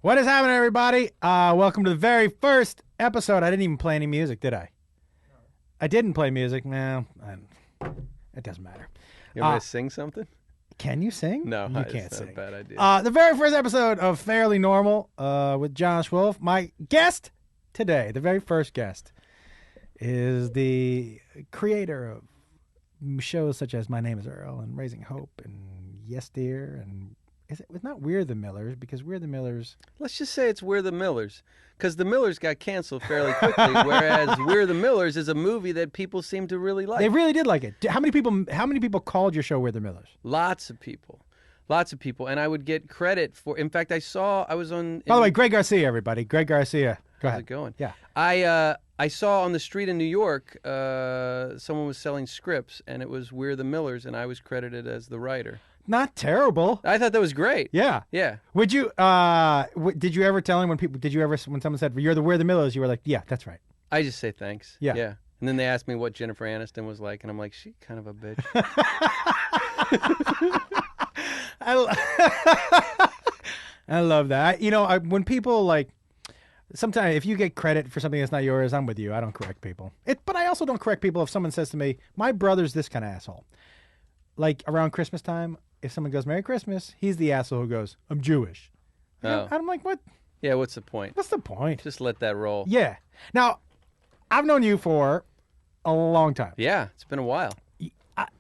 What is happening, everybody? Welcome to the very first episode. I didn't even play any music, did I? No. I didn't play music. No, it doesn't matter. You want me to sing something? Can you sing? No, you can't it's sing. not a bad idea. The very first episode of Fairly Normal with Josh Wolf. My guest today, the very first guest, is the creator of shows such as My Name is Earl and Raising Hope and Yes Dear and it's not We're the Millers, because We're the Millers... Let's just say it's We're the Millers, because the Millers got canceled fairly quickly, whereas We're the Millers is a movie that people seem to really like. They really did like it. How many people called your show We're the Millers? Lots of people, and I would get credit for... In fact, I was on... By the way, Greg Garcia, everybody. Greg Garcia. Go ahead. How's it going? Yeah. I saw on the street in New York, someone was selling scripts, and it was We're the Millers, and I was credited as the writer. Not terrible. I thought that was great. Yeah. Yeah. Would you? Did you ever tell anyone? When someone said We're the Millers, you were like, yeah, that's right. I just say thanks. Yeah. Yeah. And then they asked me what Jennifer Aniston was like, and I'm like, she kind of a bitch. I love that. When people like, sometimes if you get credit for something that's not yours, I'm with you. I don't correct people. But I also don't correct people if someone says to me, my brother's this kind of asshole. Like around Christmas time, if someone goes, Merry Christmas, he's the asshole who goes, I'm Jewish. Oh. I'm like, what? Yeah, what's the point? What's the point? Just let that roll. Yeah. Now, I've known you for a long time. Yeah, it's been a while.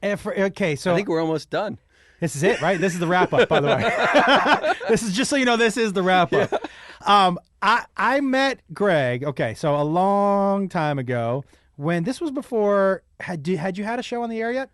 Okay, so... I think we're almost done. This is it, right? This is the wrap-up, by the way. This is, just so you know, this is the wrap-up. Yeah. I met Greg, okay, so a long time ago, when this was before... Had you had a show on the air yet?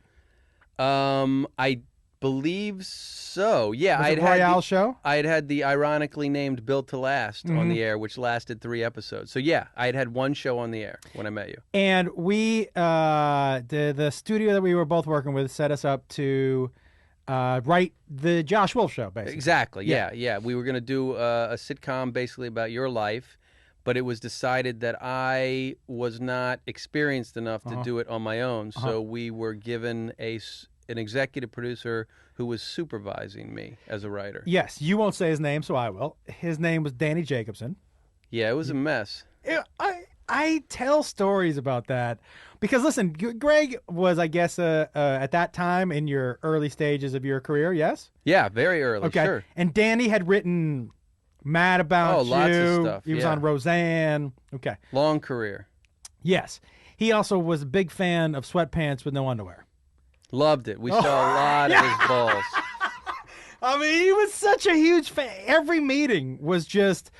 I believe so. Yeah, I had show. I had the ironically named Built to Last on the air, which lasted 3 episodes. So yeah, I had one show on the air when I met you. And we, the studio that we were both working with, set us up to write the Josh Wolf show, basically. Exactly. Yeah. We were going to do a sitcom basically about your life, but it was decided that I was not experienced enough to do it on my own. So we were given an executive producer who was supervising me as a writer. Yes, you won't say his name, so I will. His name was Danny Jacobson. Yeah, it was a mess. I tell stories about that because, listen, Greg was, I guess, at that time in your early stages of your career, yes? Yeah, very early, okay. Sure. And Danny had written Mad About You. Lots of stuff. He was on Roseanne. Okay. Long career. Yes. He also was a big fan of sweatpants with no underwear. Loved it. We saw a lot of his balls. I mean, he was such a huge fan. Every meeting was just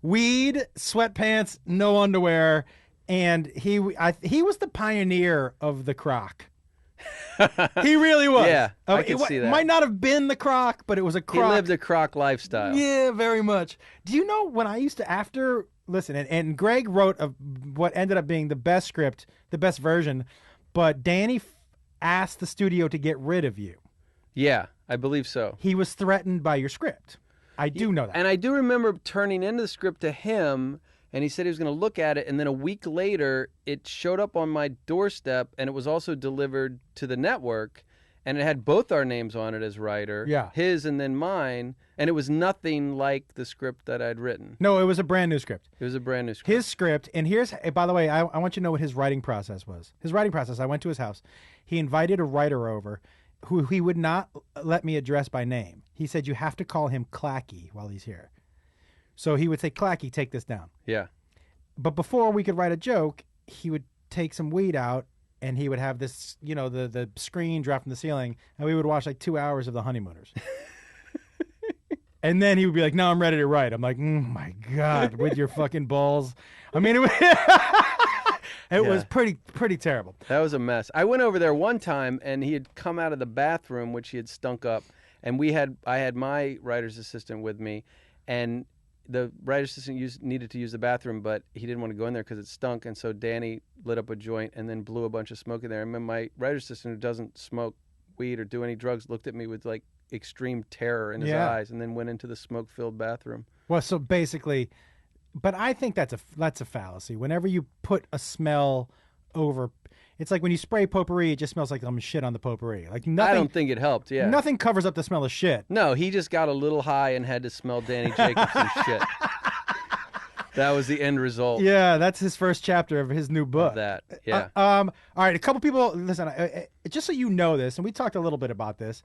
weed, sweatpants, no underwear, and he was the pioneer of the croc. He really was. Yeah, I can see that. Might not have been the croc, but it was a croc. He lived a croc lifestyle. Yeah, very much. Do you know when I used to, listen, and Greg wrote what ended up being the best script, the best version, but Danny asked the studio to get rid of you. Yeah, I believe so. He was threatened by your script. I do know that. And I do remember turning in the script to him, and he said he was going to look at it, and then a week later, it showed up on my doorstep, and it was also delivered to the network, and it had both our names on it as writer, his and then mine, and it was nothing like the script that I'd written. No, it was a brand new script. It was a brand new script. His script, and here's, by the way, I want you to know what his writing process was. His writing process, I went to his house. He invited a writer over who he would not let me address by name. He said, you have to call him Clacky while he's here. So he would say, Clacky, take this down. Yeah. But before we could write a joke, he would take some weed out, and he would have this, the screen drop from the ceiling, and we would watch like 2 hours of The Honeymooners. And then he would be like, no, I'm ready to write. I'm like, my God, with your fucking balls. I mean, it was pretty terrible. That was a mess. I went over there one time, and he had come out of the bathroom, which he had stunk up, and I had my writer's assistant with me, and the writer's assistant needed to use the bathroom, but he didn't want to go in there because it stunk, and so Danny lit up a joint and then blew a bunch of smoke in there. And then my writer's assistant, who doesn't smoke weed or do any drugs, looked at me with like extreme terror in his eyes, and then went into the smoke-filled bathroom. Well, so basically, but I think that's a fallacy. Whenever you put a smell over, It's like when you spray potpourri, it just smells like shit on the potpourri. Like nothing. I don't think it helped. Yeah. Nothing covers up the smell of shit. No, he just got a little high and had to smell Danny Jacobson's shit. That was the end result. Yeah, that's his first chapter of his new book. Of that, yeah. All right, a couple people. Listen, just so you know this, and we talked a little bit about this.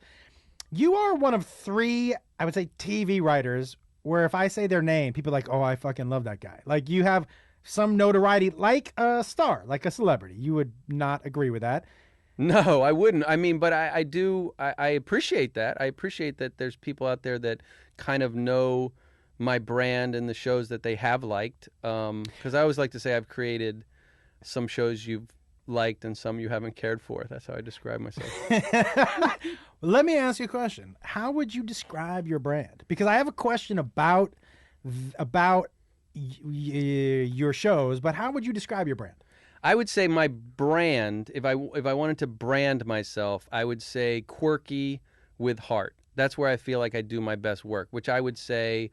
You are one of 3, I would say, TV writers where if I say their name, people are like, oh, I fucking love that guy. Like you have some notoriety, like a star, like a celebrity. You would not agree with that. No, I wouldn't. I mean, but I do. I appreciate that. I appreciate that there's people out there that kind of know my brand and the shows that they have liked. Because I always like to say I've created some shows you've liked and some you haven't cared for. That's how I describe myself. Let me ask you a question. How would you describe your brand? Because I have a question about your shows, but how would you describe your brand? I would say my brand, if I wanted to brand myself, I would say quirky with heart. That's where I feel like I do my best work, which I would say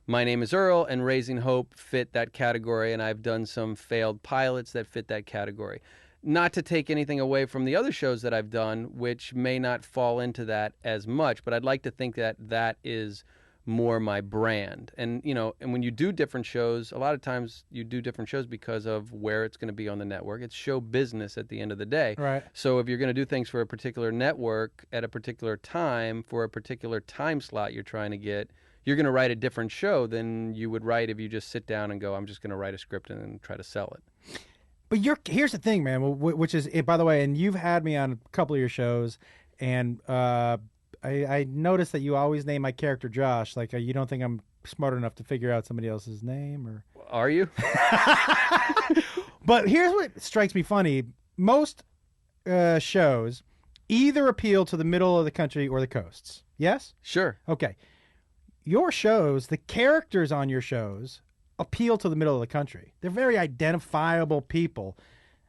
My Name is Earl and Raising Hope fit that category, and I've done some failed pilots that fit that category. Not to take anything away from the other shows that I've done, which may not fall into that as much, but I'd like to think that that is more my brand. And, you know, and when you do different shows, a lot of times you do different shows because of where it's going to be on the network. It's show business at the end of the day. Right. So if you're going to do things for a particular network at a particular time for a particular time slot you're trying to get, you're going to write a different show than you would write if you just sit down and go, I'm just going to write a script and then try to sell it. But here's the thing, man, which is, by the way, and you've had me on a couple of your shows, and I noticed that you always name my character Josh. Like, you don't think I'm smart enough to figure out somebody else's name? Or Are you? But here's what strikes me funny. Most shows either appeal to the middle of the country or the coasts. Yes? Sure. Okay. Your shows, the characters on your shows appeal to the middle of the country. They're very identifiable people.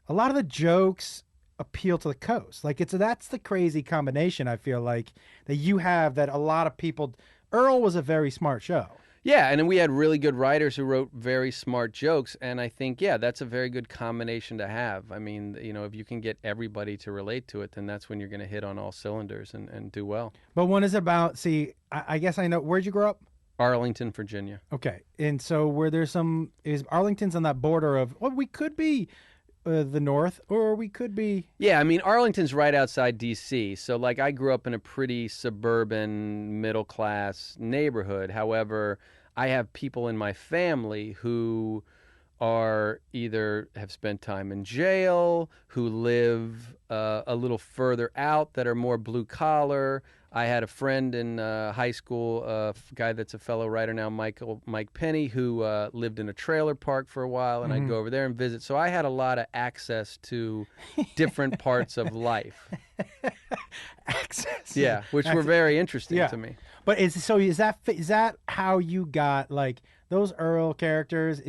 A lot of the jokes appeal to the coast. Like that's the crazy combination I feel like that you have that a lot of people. Earl was a very smart show. Yeah, and then we had really good writers who wrote very smart jokes, and I think, yeah, that's a very good combination to have. I mean, you know, if you can get everybody to relate to it, then that's when you're going to hit on all cylinders and do well. But one is about, see, I guess I know, where'd you grow up? Arlington, Virginia. Okay, and so where there's is Arlington's on that border of, well, we could be the north, or we could be... Yeah, I mean, Arlington's right outside D.C., so, like, I grew up in a pretty suburban, middle-class neighborhood. However, I have people in my family who are either have spent time in jail, who live a little further out that are more blue-collar. I had a friend in high school, a guy that's a fellow writer now, Mike Penny, who lived in a trailer park for a while, and I'd go over there and visit. So I had a lot of access to different parts of life. Access. Yeah, which were very interesting to me. But is that how you got, like, those Earl characters?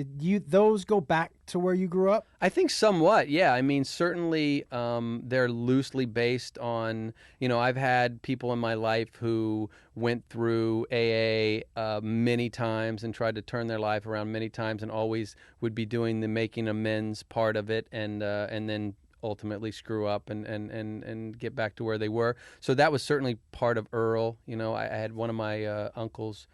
Those go back to where you grew up? I think somewhat, yeah. I mean, certainly they're loosely based on, you know, I've had people in my life who went through AA many times and tried to turn their life around many times and always would be doing the making amends part of it and then ultimately screw up and get back to where they were. So that was certainly part of Earl. You know, I had one of my uncles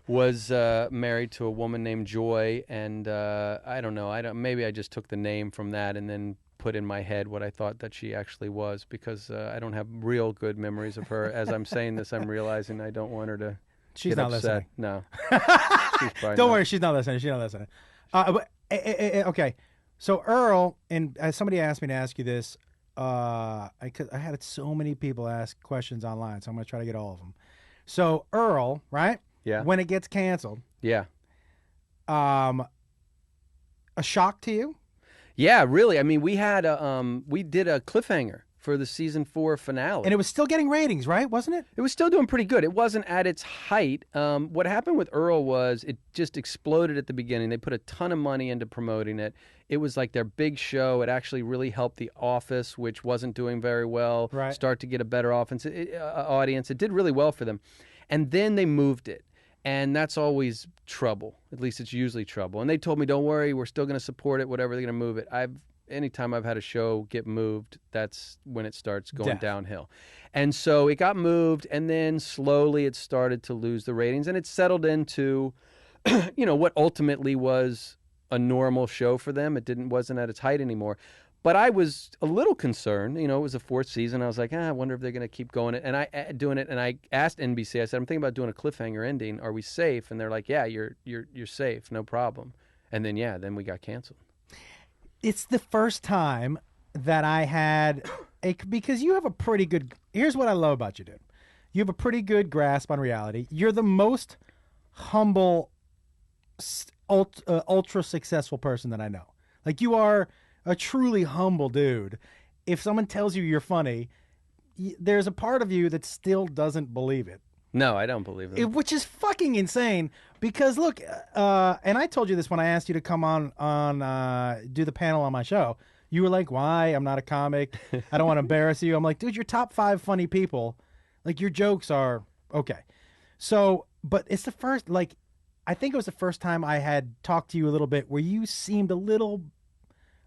was married to a woman named Joy, and I don't know. Maybe I just took the name from that and then put in my head what I thought that she actually was, because I don't have real good memories of her. As I'm saying this, I'm realizing I don't want her to She's get not upset. listening. No. Don't worry, she's not listening. She's not listening. Okay. So Earl, and somebody asked me to ask you this. I had so many people ask questions online, so I'm going to try to get all of them. So Earl, right? Yeah. When it gets canceled. Yeah. A shock to you? Yeah, really. I mean, we did a cliffhanger for the season 4 finale. And it was still getting ratings, right? Wasn't it? It was still doing pretty good. It wasn't at its height. What happened with Earl was it just exploded at the beginning. They put a ton of money into promoting it. It was like their big show. It actually really helped The Office, which wasn't doing very well, start to get a better audience. It did really well for them. And then they moved it. And that's always trouble. At least it's usually trouble. And they told me, don't worry, we're still going to support it, whatever, they're going to move it. anytime I've had a show get moved, that's when it starts going Death. downhill. And so it got moved, and then slowly it started to lose the ratings, and it settled into, what ultimately was a normal show for them. It wasn't at its height anymore. But I was a little concerned. It was the 4th season. I was like, I wonder if they're going to keep going it and doing it. And I asked NBC. I said, I'm thinking about doing a cliffhanger ending. Are we safe? And they're like, yeah, you're safe, no problem. And then we got canceled. It's the first time that I had because you have a pretty good. Here's what I love about you, dude. You have a pretty good grasp on reality. You're the most humble, ultra successful person that I know. Like, you are a truly humble dude. If someone tells you you're funny, there's a part of you that still doesn't believe it. No, I don't believe it. Which is fucking insane because, look, and I told you this when I asked you to come on do the panel on my show. You were like, why? I'm not a comic. I don't want to embarrass you. I'm like, dude, you're top 5 funny people. Like, your jokes are okay. So, but it's the first, like, I think it was the first time I had talked to you a little bit where you seemed a little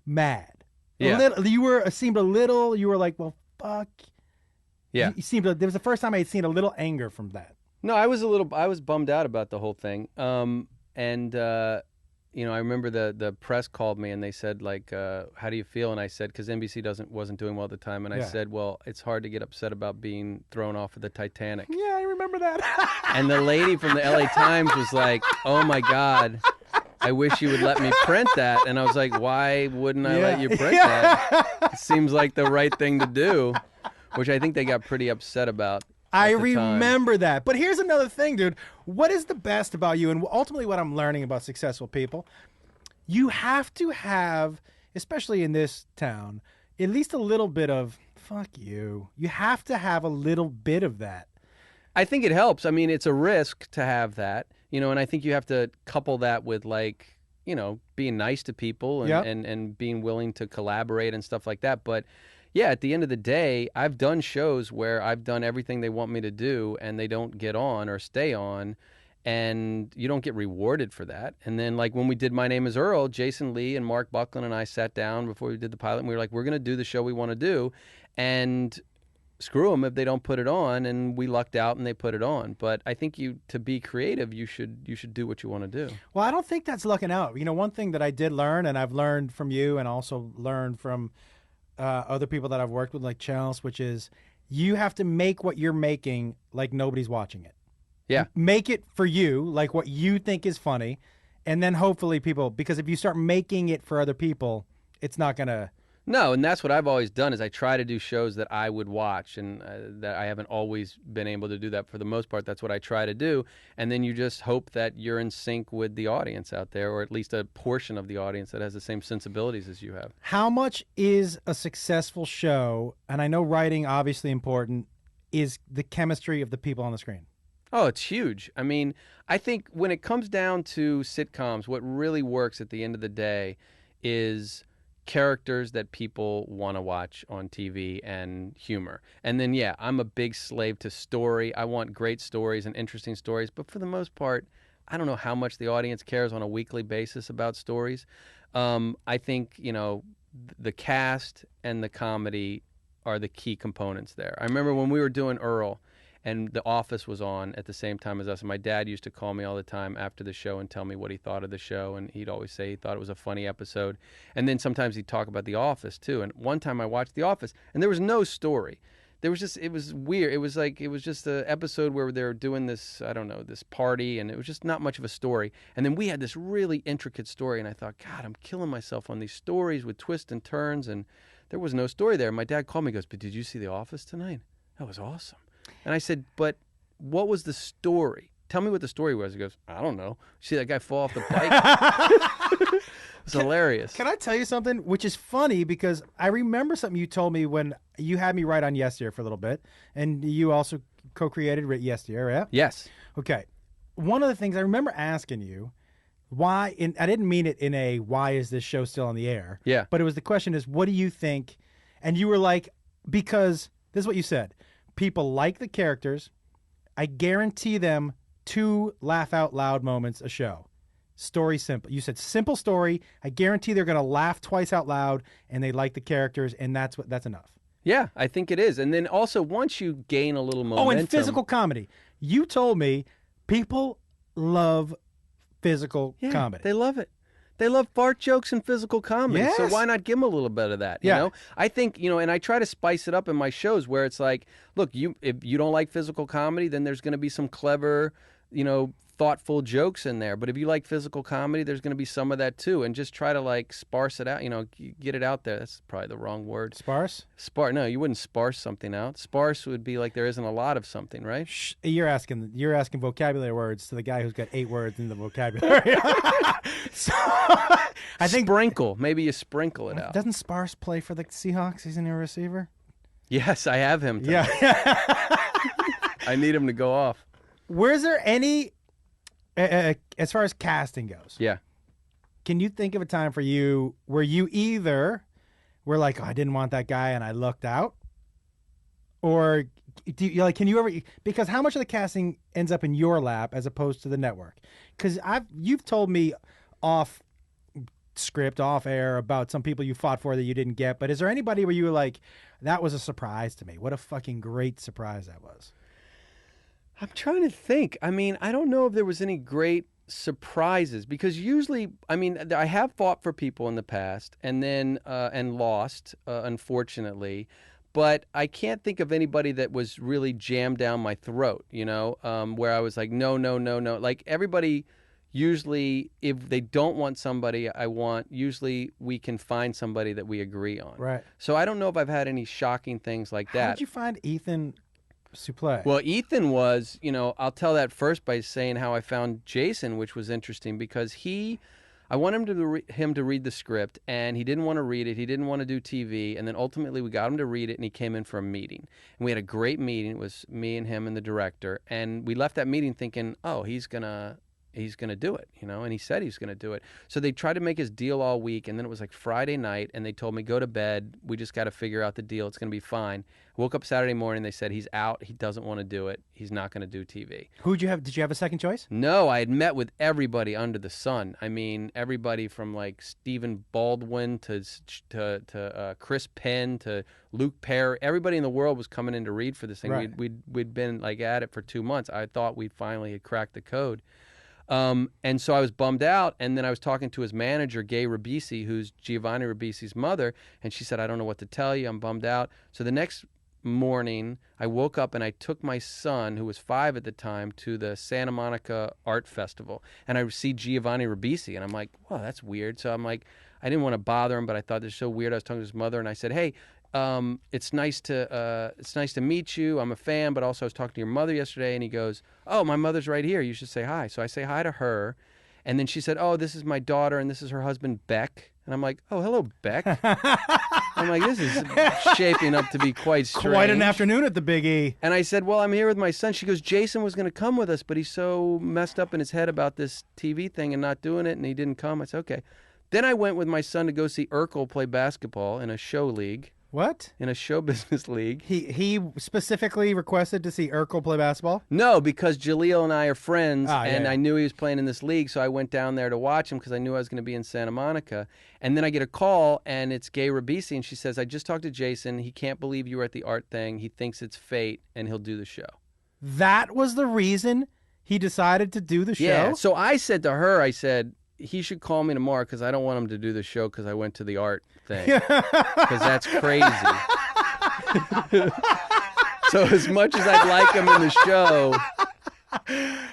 mad. Yeah. You were like, well, fuck. Yeah. You seemed there was the first time I had seen a little anger from that. No, I was bummed out about the whole thing. I remember the press called me and they said, like, how do you feel? And I said, because NBC wasn't doing well at the time. And I said, well, it's hard to get upset about being thrown off of the Titanic. Yeah, I remember that. And the lady from the LA Times was like, oh my God, I wish you would let me print that. And I was like, why wouldn't I let you print that? It seems like the right thing to do, which I think they got pretty upset about. I remember that. But here's another thing, dude. What is the best about you, and ultimately what I'm learning about successful people, you have to have, especially in this town, at least a little bit of, fuck you. You have to have a little bit of that. I think it helps. I mean, it's a risk to have that, and I think you have to couple that with, like, being nice to people and being willing to collaborate and stuff like that. But yeah, at the end of the day, I've done shows where I've done everything they want me to do and they don't get on or stay on, and you don't get rewarded for that. And then, like, when we did My Name is Earl, Jason Lee and Mark Buckland and I sat down before we did the pilot, and we were like, we're going to do the show we want to do, and screw them if they don't put it on. And we lucked out and they put it on. But I think to be creative, you should do what you want to do. Well, I don't think that's lucking out. One thing that I did learn, and I've learned from you and also learned from other people that I've worked with, like Chels, which is you have to make what you're making like nobody's watching it. Yeah. Make it for you, like what you think is funny, and then hopefully people, because if you start making it for other people, it's not going to... No, and that's what I've always done is I try to do shows that I would watch, and that I haven't always been able to do that for the most part. That's what I try to do, and then you just hope that you're in sync with the audience out there, or at least a portion of the audience that has the same sensibilities as you have. How much is a successful show, and I know writing obviously important, is the chemistry of the people on the screen? Oh, it's huge. I mean, I think when it comes down to sitcoms, what really works at the end of the day is characters that people want to watch on TV and humor. And then, yeah, I'm a big slave to story. I want great stories and interesting stories. But for the most part, I don't know how much the audience cares on a weekly basis about stories. I think, the cast and the comedy are the key components there. I remember when we were doing Earl, and The Office was on at the same time as us. And my dad used to call me all the time after the show and tell me what he thought of the show. And he'd always say he thought it was a funny episode. And then sometimes he'd talk about The Office, too. And one time I watched The Office, and there was no story. It was weird. It was just an episode where they were doing this, I don't know, this party, and it was just not much of a story. And then we had this really intricate story, and I thought, God, I'm killing myself on these stories with twists and turns. And there was no story there. My dad called me and goes, but did you see The Office tonight? That was awesome. And I said, but what was the story? Tell me what the story was. He goes, I don't know. See that guy fall off the bike? It's hilarious. Can I tell you something? Which is funny because I remember something you told me when you had me write on Yes Dear for a little bit. And you also co-created Yes Dear, right? Yes. Okay. One of the things I remember asking you, why, and I didn't mean it in a, why is this show still on the air? Yeah. But it was the question is, what do you think? And you were like, because, this is what you said. People like the characters. I guarantee them 2 laugh out loud moments a show. Story simple. You said simple story. I guarantee they're going to laugh twice out loud, and they like the characters, and that's enough. Yeah, I think it is. And then also, once you gain a little momentum... Oh, and physical comedy. You told me people love physical comedy. They love it. They love fart jokes and physical comedy. Yes. So why not give them a little bit of that? You know? I think, and I try to spice it up in my shows where it's like, look, if you don't like physical comedy, then there's going to be some clever, thoughtful jokes in there. But if you like physical comedy, there's going to be some of that too. And just try to like sparse it out, get it out there. That's probably the wrong word. Sparse? No, you wouldn't sparse something out. Sparse would be like there isn't a lot of something, right? You're asking vocabulary words to the guy who's got 8 words in the vocabulary. So I think sprinkle. Maybe you sprinkle it out. Doesn't Sparse play for the Seahawks? He's a new receiver. Yes, I have him. Yeah. I need him to go off. Was there any, as far as casting goes? Yeah. Can you think of a time for you where you either were like, oh, I didn't want that guy and I lucked out, or can you ever? Because how much of the casting ends up in your lap as opposed to the network? Because you've told me off script, off air about some people you fought for that you didn't get. But is there anybody where you were like, that was a surprise to me? What a fucking great surprise that was. I'm trying to think. I mean, I don't know if there was any great surprises because usually, I mean, I have fought for people in the past and then and lost, unfortunately. But I can't think of anybody that was really jammed down my throat, where I was like, no. Like everybody, usually, if they don't want somebody I want, usually we can find somebody that we agree on. Right. So I don't know if I've had any shocking things like that. How did you find Ethan Suplee? Well, Ethan was, I'll tell that first by saying how I found Jason, which was interesting because I wanted him to read the script, and he didn't want to read it. He didn't want to do TV, and then ultimately we got him to read it, and he came in for a meeting. And we had a great meeting. It was me and him and the director, and we left that meeting thinking, oh, he's gonna do it, and he said he's gonna do it. So they tried to make his deal all week, and then it was like Friday night, and they told me, go to bed. We just got to figure out the deal. It's gonna be fine. Woke up Saturday morning. They said he's out. He doesn't want to do it. He's not going to do TV. Who'd you have? Did you have a second choice? No, I had met with everybody under the sun. I mean, everybody from like Stephen Baldwin to Chris Penn to Luke Perry. Everybody in the world was coming in to read for this thing. Right. We'd been like at it for 2 months. I thought we finally had cracked the code. And so I was bummed out, and then I was talking to his manager, Gay Ribisi, who's Giovanni Ribisi's mother, and she said, I don't know what to tell you. I'm bummed out. So the next morning, I woke up and I took my son, who was 5 at the time, to the Santa Monica Art Festival, and I see Giovanni Ribisi, and I'm like, wow, that's weird. So I'm like, I didn't want to bother him, but I thought this is so weird. I was talking to his mother, and I said, hey, it's nice to meet you. I'm a fan, but also I was talking to your mother yesterday, and he goes, oh, my mother's right here. You should say hi. So I say hi to her, and then she said, oh, this is my daughter, and this is her husband, Beck. And I'm like, oh, hello, Beck. I'm like, this is shaping up to be quite strange. Quite an afternoon at the Big E. And I said, well, I'm here with my son. She goes, Jason was going to come with us, but he's so messed up in his head about this TV thing and not doing it, and he didn't come. I said, okay. Then I went with my son to go see Urkel play basketball in a show league. What? In a show business league. He specifically requested to see Urkel play basketball? No, because Jaleel and I are friends, and yeah. I knew he was playing in this league, so I went down there to watch him because I knew I was going to be in Santa Monica. And then I get a call, and it's Gay Ribisi, and she says, I just talked to Jason. He can't believe you were at the art thing. He thinks it's fate, and he'll do the show. That was the reason he decided to do the show? Yeah, so I said to her, I said, he should call me tomorrow because I don't want him to do the show because I went to the art thing. Because that's crazy. So as much as I'd like him in the show,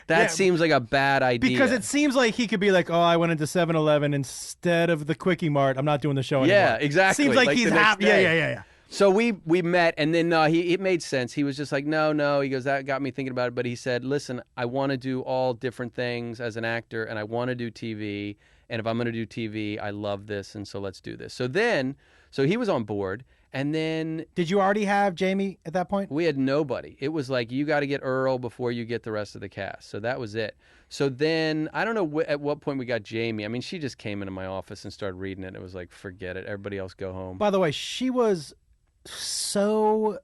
that seems like a bad idea. Because it seems like he could be like, oh, I went into 7-Eleven instead of the Quickie Mart. I'm not doing the show anymore. Yeah, exactly. Seems like he's happy. Yeah. So we met, and then it made sense. He was just like, no. He goes, that got me thinking about it. But he said, listen, I want to do all different things as an actor, and I want to do TV. And if I'm going to do TV, I love this, and so let's do this. So he was on board, and then... Did you already have Jamie at that point? We had nobody. It was like, you got to get Earl before you get the rest of the cast. So that was it. So then, I don't know at what point we got Jamie. I mean, she just came into my office and started reading it. It was like, forget it. Everybody else go home. By the way, she was so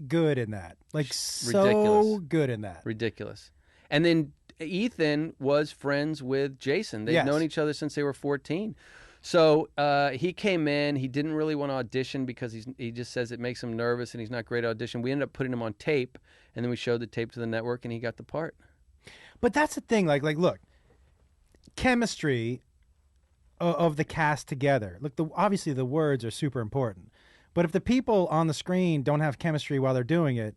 good in that. Like, so Ridiculous. good in that. Ridiculous. And then Ethan was friends with Jason. They've Yes. known each other since they were 14. So he came in. He didn't really want to audition because he just says it makes him nervous and he's not great at audition. We ended up putting him on tape, and then we showed the tape to the network, and he got the part. But that's the thing. Like look, chemistry of the cast together. Look, obviously the words are super important. But if the people on the screen don't have chemistry while they're doing it,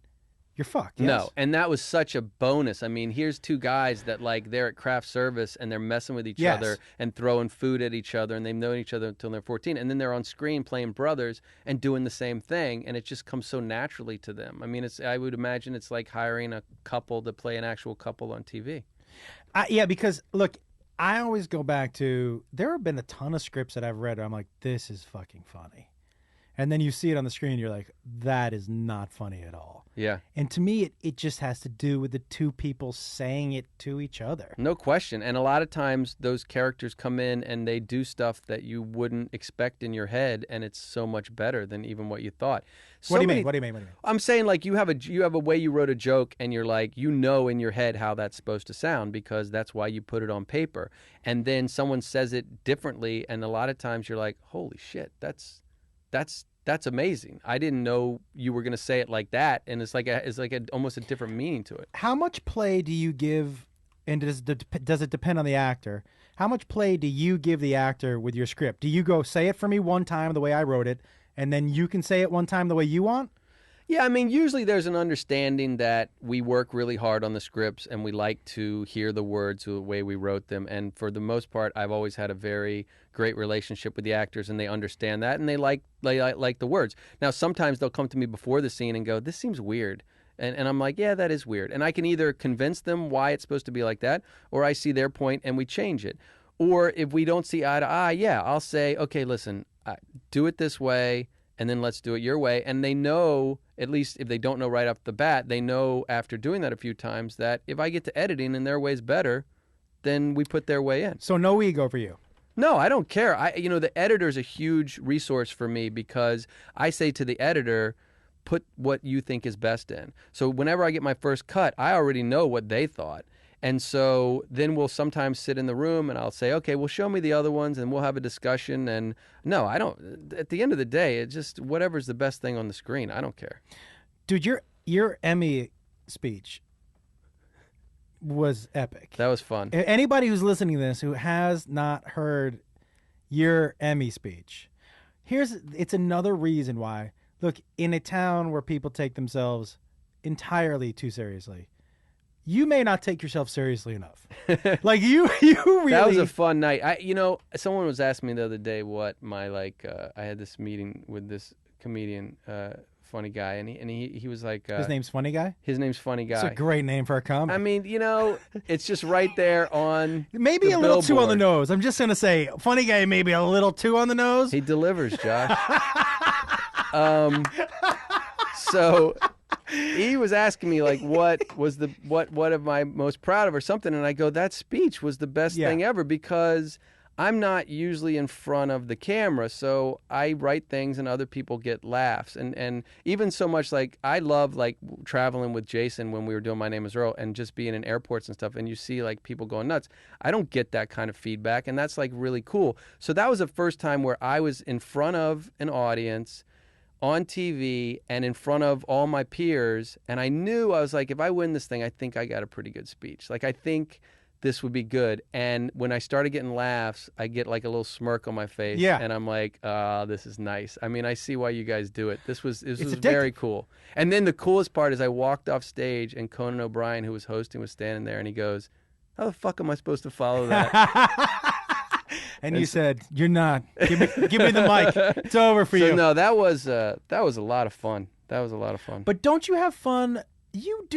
you're fucked. Yes? No, and that was such a bonus. I mean, here's two guys that like they're at craft service and they're messing with each Yes. other and throwing food at each other, and they've known each other until they're 14, and then they're on screen playing brothers and doing the same thing, and it just comes so naturally to them. I mean, I would imagine it's like hiring a couple to play an actual couple on TV. Yeah, because look, I always go back to, there have been a ton of scripts that I've read where I'm like, this is fucking funny. And then you see it on the screen, you're like, that is not funny at all. Yeah. And to me, it just has to do with the two people saying it to each other. No question. And a lot of times those characters come in and they do stuff that you wouldn't expect in your head, and it's so much better than even what you thought. What do you mean? What do you mean? I'm saying, like, you have a way you wrote a joke, and you're like, you know in your head how that's supposed to sound because that's why you put it on paper. And then someone says it differently, and a lot of times you're like, holy shit, that's amazing. I didn't know you were going to say it like that, and it's like almost a different meaning to it. How much play do you give, and does it depend on the actor? How much play do you give the actor with your script? Do you go, say it for me one time the way I wrote it, and then you can say it one time the way you want? Yeah, I mean, usually there's an understanding that we work really hard on the scripts and we like to hear the words the way we wrote them. And for the most part, I've always had a very great relationship with the actors, and they understand that, and they like the words. Now, sometimes they'll come to me before the scene and go, this seems weird. And I'm like, yeah, that is weird. And I can either convince them why it's supposed to be like that, or I see their point and we change it. Or if we don't see eye to eye, yeah, I'll say, okay, listen, do it this way, and then let's do it your way. And they know, at least if they don't know right off the bat, they know after doing that a few times that if I get to editing and their way's better, then we put their way in. So no ego for you. No, I don't care. The editor's a huge resource for me because I say to the editor, put what you think is best in. So whenever I get my first cut, I already know what they thought. And so then we'll sometimes sit in the room and I'll say, okay, well, show me the other ones and we'll have a discussion. And no, I don't. At the end of the day, it's just whatever's the best thing on the screen. I don't care. Dude, your Emmy speech was epic. That was fun. Anybody who's listening to this who has not heard your Emmy speech, it's another reason why, look, in a town where people take themselves entirely too seriously, you may not take yourself seriously enough. Like you really. That was a fun night. Someone was asking me the other day what my I had this meeting with this comedian, funny guy, and he was like, his name's Funny Guy. His name's Funny Guy. It's a great name for a comedy. I mean, it's just right there on. Maybe a little too on the nose. I'm just gonna say, Funny Guy maybe a little too on the nose. He delivers, Josh. So he was asking me like, what am I most proud of or something, and I go, that speech was the best thing ever because I'm not usually in front of the camera, so I write things and other people get laughs, and even so much like I love like traveling with Jason when we were doing My Name Is Earl and just being in airports and stuff, and you see like people going nuts. I don't get that kind of feedback, and that's like really cool. So that was the first time where I was in front of an audience on TV and in front of all my peers, and I knew, I was like, if I win this thing, I think I got a pretty good speech. Like, I think this would be good. And when I started getting laughs, I get like a little smirk on my face. Yeah. And I'm like, this is nice. I mean, I see why you guys do it. This was addictive. very cool. And then the coolest part is I walked off stage and Conan O'Brien, who was hosting, was standing there, and he goes, how the fuck am I supposed to follow that? And you said, you're not. Give me the mic. It's over for you. No, that was a lot of fun. That was a lot of fun. But don't you have fun? You've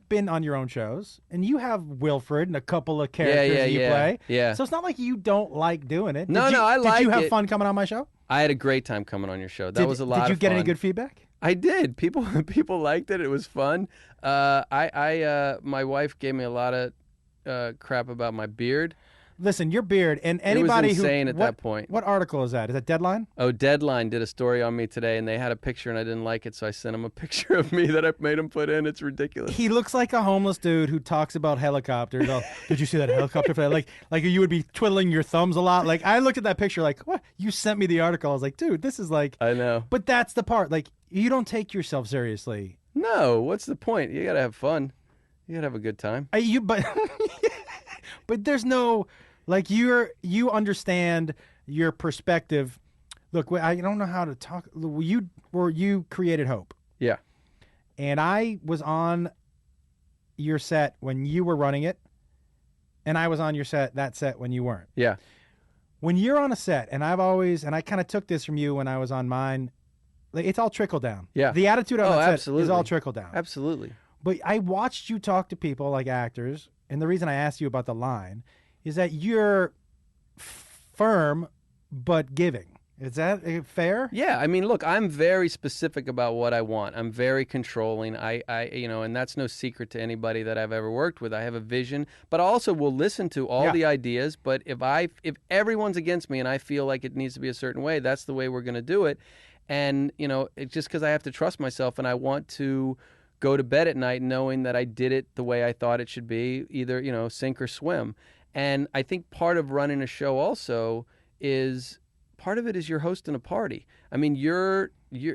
been on your own shows, and you have Wilfred and a couple of characters you play. Yeah. So it's not like you don't like doing it. I like it. Did you have fun coming on my show? I had a great time coming on your show. That was a lot of fun. Did you get any good feedback? I did. People liked it. It was fun. My wife gave me a lot of crap about my beard. Listen, your beard and It anybody was insane who at that point. What article is that? Is that Deadline? Oh, Deadline did a story on me today, and they had a picture, and I didn't like it, so I sent them a picture of me that I made them put in. It's ridiculous. He looks like a homeless dude who talks about helicopters. Oh, did you see that helicopter? Like you would be twiddling your thumbs a lot. Like I looked at that picture, like what? You sent me the article. I was like, dude, this is like. I know. But that's the part. Like you don't take yourself seriously. No, what's the point? You gotta have fun. You gotta have a good time. But there's no. Like you understand your perspective. Look, I don't know how to talk. You created Hope. Yeah. And I was on your set when you were running it, and I was on that set when you weren't. Yeah. When you're on a set, and I kind of took this from you when I was on mine. Like, it's all trickle down. Yeah. The attitude on that absolutely. set is all trickle down. Absolutely. But I watched you talk to people like actors, and the reason I asked you about the line is that you're firm but giving. Is that fair? Yeah, I mean, look, I'm very specific about what I want. I'm very controlling. I and that's no secret to anybody that I've ever worked with. I have a vision, but I also will listen to all the ideas. But if everyone's against me and I feel like it needs to be a certain way, that's the way we're going to do it. And it's just because I have to trust myself, and I want to go to bed at night knowing that I did it the way I thought it should be, either sink or swim. And I think part of running a show also is part of it is you're hosting a party. I mean,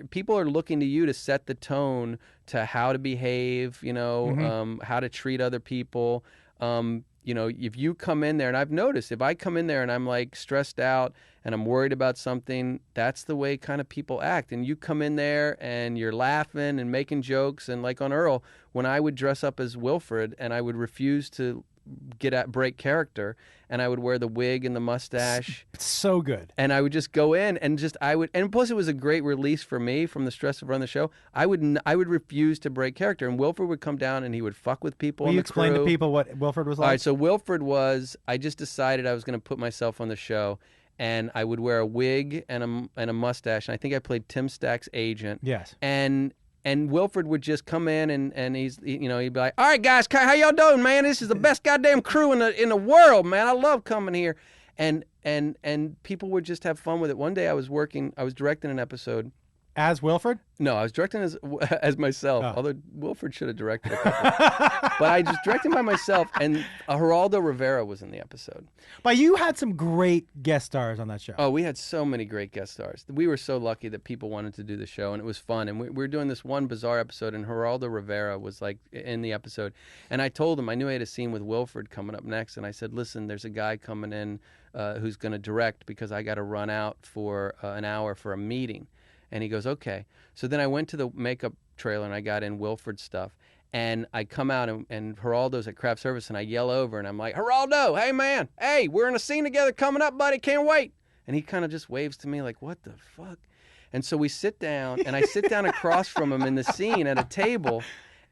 people are looking to you to set the tone to how to behave, how to treat other people. If you come in there, and I've noticed if I come in there and I'm like stressed out and I'm worried about something, that's the way kind of people act. And you come in there and you're laughing and making jokes. And like on Earl, when I would dress up as Wilfred and I would refuse to break character, and I would wear the wig and the mustache. It's so good. And I would just go in and and plus it was a great release for me from the stress of running the show. I would refuse to break character, and Wilfred would come down and he would fuck with people. Will you explain to people what Wilfred was like? All right, so Wilfred I just decided I was going to put myself on the show, and I would wear a wig and a mustache, and I think I played Tim Stack's agent. Yes. And Wilfred would just come in and he'd be like, all right, guys, how y'all doing, man? This is the best goddamn crew in the world, man. I love coming here. And people would just have fun with it. One day I was directing an episode. As Wilfred? No, I was directing as myself, although Wilfred should have directed a couple. But I just directed by myself, and Geraldo Rivera was in the episode. But you had some great guest stars on that show. Oh, we had so many great guest stars. We were so lucky that people wanted to do the show, and it was fun. And we were doing this one bizarre episode, and Geraldo Rivera was like in the episode. And I told him, I knew I had a scene with Wilfred coming up next, and I said, listen, there's a guy coming in who's going to direct because I got to run out for an hour for a meeting. And he goes, okay. So then I went to the makeup trailer and I got in Wilfred's stuff. And I come out and Geraldo's at craft service and I yell over and I'm like, Geraldo, hey man, hey, we're in a scene together coming up, buddy, can't wait. And he kind of just waves to me like, what the fuck? And so we sit down and I sit down across from him in the scene at a table.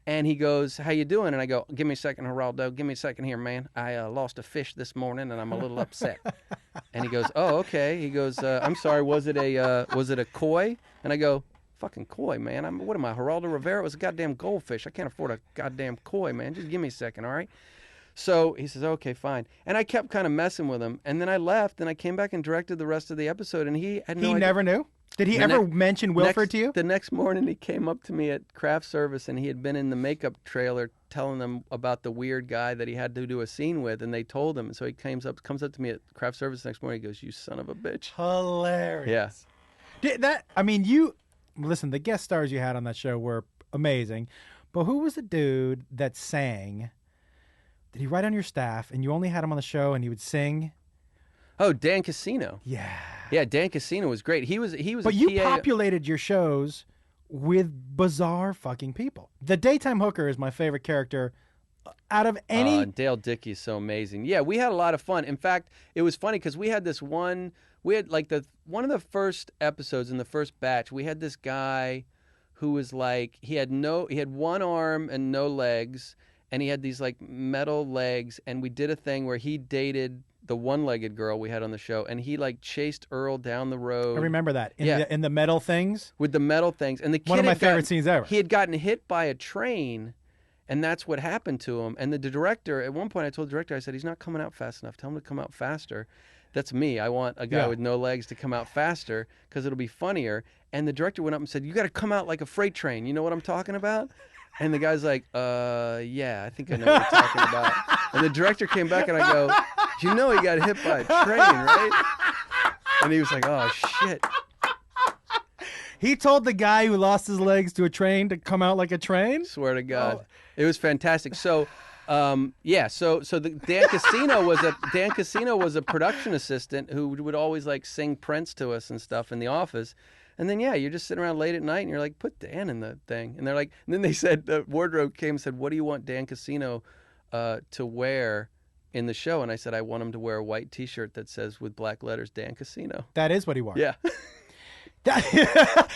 And he goes, how you doing? And I go, give me a second, Geraldo. Give me a second here, man. I lost a fish this morning, and I'm a little upset. And he goes, oh, okay. He goes, I'm sorry, was it a koi? And I go, fucking koi, man. What am I, Geraldo Rivera? It was a goddamn goldfish. I can't afford a goddamn koi, man. Just give me a second, all right? So he says, okay, fine. And I kept kind of messing with him. And then I left, and I came back and directed the rest of the episode, and he had no idea. He never knew? Did he ever mention Wilfred to you? The next morning, he came up to me at craft service, and he had been in the makeup trailer telling them about the weird guy that he had to do a scene with, and they told him. So he comes up to me at craft service the next morning. He goes, "You son of a bitch!" Hilarious. Yeah. Listen. The guest stars you had on that show were amazing, but who was the dude that sang? Did he write on your staff, and you only had him on the show, and he would sing? Oh, Dan Casino. Yeah. Yeah, Dan Casino was great. He was. But you populated your shows with bizarre fucking people. The daytime hooker is my favorite character out of any. Dale Dickey is so amazing. Yeah, we had a lot of fun. In fact, it was funny because we had this one. We had like one of the first episodes in the first batch. We had this guy who was like he had one arm and no legs, and he had these like metal legs. And we did a thing where he dated the one-legged girl we had on the show, and he like chased Earl down the road. I remember that in the metal things. With the metal things, and the kid one of my favorite scenes ever. He had gotten hit by a train, And that's what happened to him. And the director, at one point I told the director, I said, he's not coming out fast enough. Tell him to come out faster. That's me. I want a guy with no legs to come out faster because it'll be funnier. And the director went up and said, you got to come out like a freight train. You know what I'm talking about? And the guy's like, yeah, I think I know what you're talking about. And the director came back and I go, you know he got hit by a train, right? And he was like, oh, shit. He told the guy who lost his legs to a train to come out like a train? Swear to God. Oh. It was fantastic. So, so Dan Casino was a production assistant who would always like sing Prince to us and stuff in the office. And then, you're just sitting around late at night and you're like, put Dan in the thing. And they're like, and then they said, the wardrobe came and said, what do you want Dan Casino to wear in the show? And I said, I want him to wear a white T-shirt that says with black letters, Dan Casino. That is what he wore. Yeah.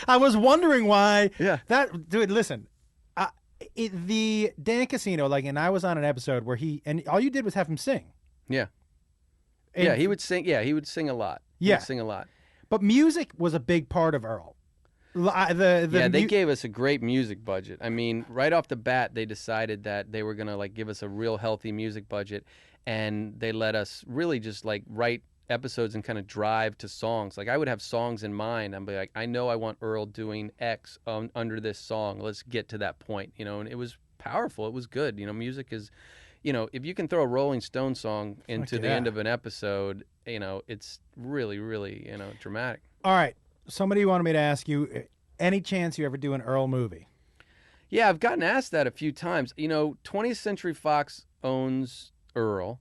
I was wondering why. Yeah. Dude, listen. The Dan Casino, and I was on an episode where and all you did was have him sing. Yeah. And, he would sing. Yeah, he would sing a lot. He would sing a lot. But music was a big part of Earl. They gave us a great music budget. I mean, right off the bat, they decided that they were going to give us a real healthy music budget, and they let us really just write episodes and kind of drive to songs. I would have songs in mind. I'd be like, I know I want Earl doing X under this song. Let's get to that point, and it was powerful. It was good. Music is, if you can throw a Rolling Stone song into the end of an episode, it's really, really, dramatic. All right. Somebody wanted me to ask you, any chance you ever do an Earl movie? Yeah, I've gotten asked that a few times. 20th Century Fox owns Earl.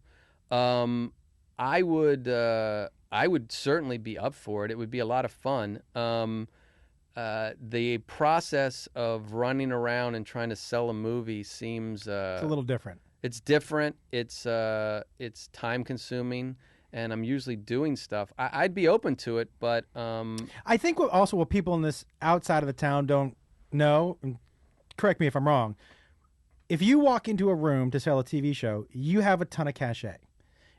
I would certainly be up for it. It would be a lot of fun. The process of running around and trying to sell a movie seems it's a little different. It's different. It's time consuming, and I'm usually doing stuff. I'd be open to it, but I think what people in this outside of the town don't know, and correct me if I'm wrong, if you walk into a room to sell a TV show, you have a ton of cachet.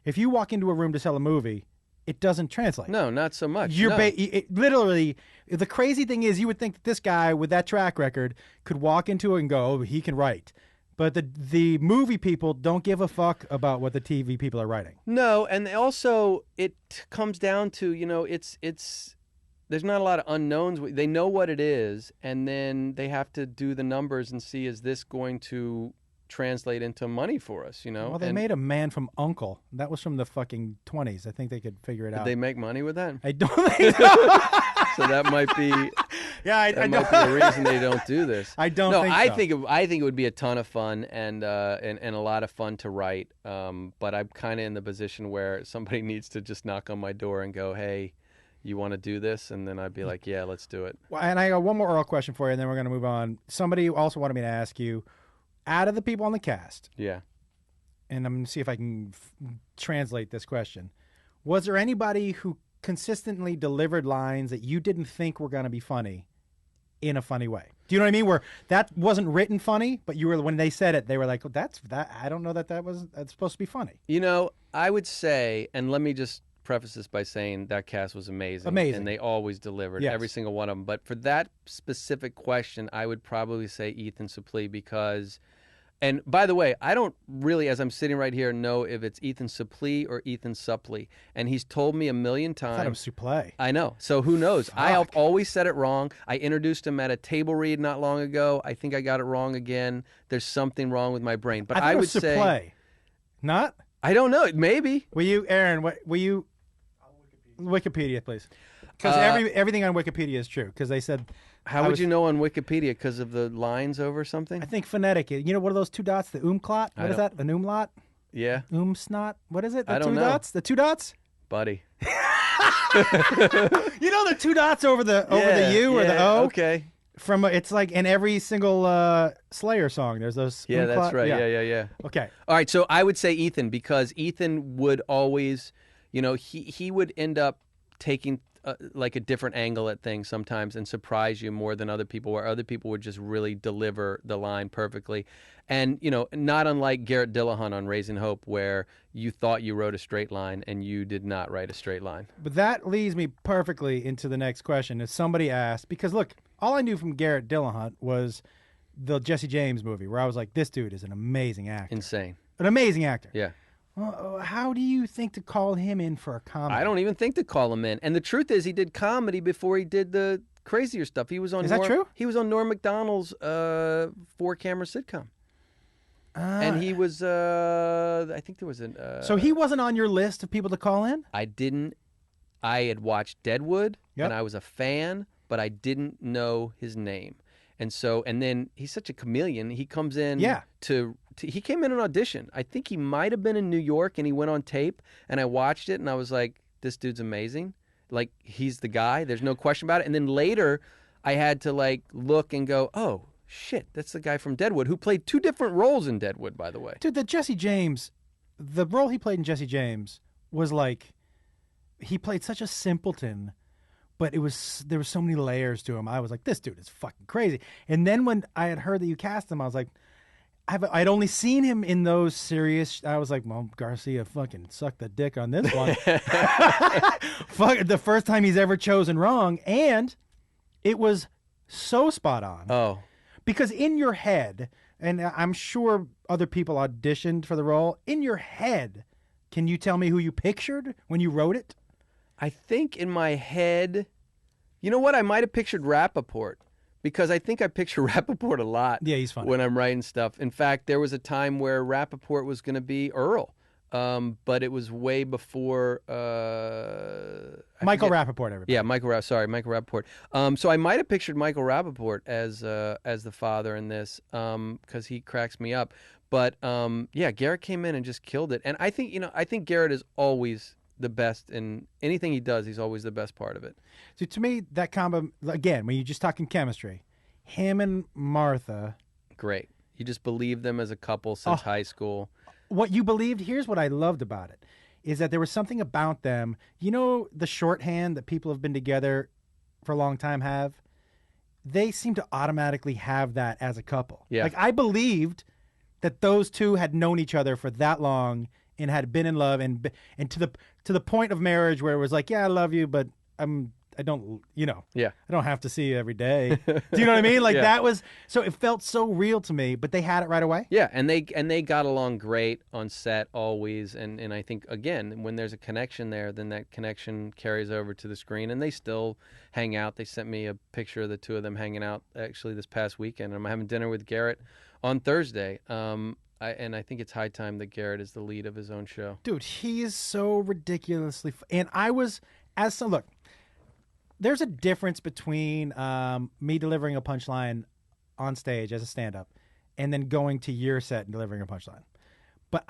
If you walk into a room to sell a movie, it doesn't translate. No, not so much. Literally, the crazy thing is you would think that this guy with that track record could walk into it and go, oh, he can write. But the movie people don't give a fuck about what the TV people are writing. No, and also it comes down to, it's there's not a lot of unknowns. They know what it is, and then they have to do the numbers and see, is this going to translate into money for us, Well, they made a Man from U.N.C.L.E. That was from the fucking 20s. I think they could figure it out. Did they make money with that? I don't think so. So that might be I might be a reason they don't do this. I don't think so. I think it would be a ton of fun and a lot of fun to write. But I'm kind of in the position where somebody needs to just knock on my door and go, hey, you want to do this? And then I'd be like, yeah, let's do it. Well, and I got one more Earl question for you, and then we're going to move on. Somebody also wanted me to ask you, out of the people on the cast, and I'm going to see if I can translate this question, was there anybody who consistently delivered lines that you didn't think were going to be funny in a funny way? Do you know what I mean? Where that wasn't written funny, but when they said it, they were like, that's I don't know that's supposed to be funny. I would say, and let me just preface this by saying that cast was amazing. And they always delivered, every single one of them. But for that specific question, I would probably say Ethan Suplee because, and by the way, I don't really, as I'm sitting right here, know if it's Ethan Suplee or Ethan Suplee. And he's told me a million times. I thought it was Suplee. I know. So who knows? I've always said it wrong. I introduced him at a table read not long ago. I think I got it wrong again. There's something wrong with my brain. But I would say Suplee. Not? I don't know. Maybe. Will you, Aaron, will you... Wikipedia, please. Because everything on Wikipedia is true. Because they said... How would you know on Wikipedia? Because of the lines over something? I think phonetic. What are those two dots? The umlaut? What is that? An umlaut? Yeah. Snot? What is it? I don't know. Dots? The two dots? Buddy. The two dots over the U or the O? Okay. It's like in every single Slayer song. There's those. Yeah, that's right. Yeah. Okay. All right. So I would say Ethan because Ethan would always, he would end up taking like a different angle at things sometimes and surprise you more than other people, where other people would just really deliver the line perfectly. And, not unlike Garrett Dillahunt on Raising Hope, where you thought you wrote a straight line and you did not write a straight line. But that leads me perfectly into the next question. If somebody asked, because look, all I knew from Garrett Dillahunt was the Jesse James movie, where I was like, this dude is an amazing actor. Insane. An amazing actor. Yeah. Well, how do you think to call him in for a comedy? I don't even think to call him in. And the truth is, he did comedy before he did the crazier stuff. He was on. Is that true? He was on Norm Macdonald's 4-camera sitcom. And he was, I think there was an... so he wasn't on your list of people to call in? I didn't. I had watched Deadwood, Yep. and I was a fan, but I didn't know his name. And then he's such a chameleon. He comes in he came in an audition. I think he might have been in New York, and he went on tape, and I watched it, and I was like, this dude's amazing. Like, he's the guy. There's no question about it. And then later, I had to, like, look and go, oh, shit, that's the guy from Deadwood, who played 2 different roles in Deadwood, by the way. Dude, the role he played in Jesse James was like, he played such a simpleton, but there were so many layers to him. I was like, this dude is fucking crazy. And then when I had heard that you cast him, I was like, I'd only seen him in those serious. I was like, well, Garcia fucking sucked the dick on this one. Fuck, the first time he's ever chosen wrong, and it was so spot on. Oh, because in your head, and I'm sure other people auditioned for the role. In your head, can you tell me who you pictured when you wrote it? I think in my head, you know what? I might have pictured Rappaport, because I think I picture Rappaport a lot. Yeah, he's funny when I'm writing stuff. In fact, there was a time where Rappaport was going to be Earl, but it was way before Michael Rappaport. Everybody. Yeah, Michael Rappaport. So I might have pictured Michael Rappaport as the father in this, because he cracks me up. But yeah, Garrett came in and just killed it. And I think Garrett is always the best in anything he does. He's always the best part of it. So to me, that combo, again, when you're just talking chemistry, him and Martha. Great. You just believe them as a couple since high school. What you believed, here's what I loved about it, is that there was something about them. You know, the shorthand that people have been together for a long time have? They seem to automatically have that as a couple. Yeah. Like, I believed that those two had known each other for that long and had been in love and to the point of marriage where it was like, yeah, I love you, but I don't, I don't have to see you every day. Do you know what I mean? Like that was, so it felt so real to me, but they had it right away. Yeah. And they got along great on set always. And I think, again, when there's a connection there, then that connection carries over to the screen, and they still hang out. They sent me a picture of the two of them hanging out actually this past weekend. I'm having dinner with Garrett on Thursday. And I think it's high time that Garrett is the lead of his own show. Dude, he is so ridiculously and look, there's a difference between me delivering a punchline on stage as a stand-up and then going to your set and delivering a punchline. But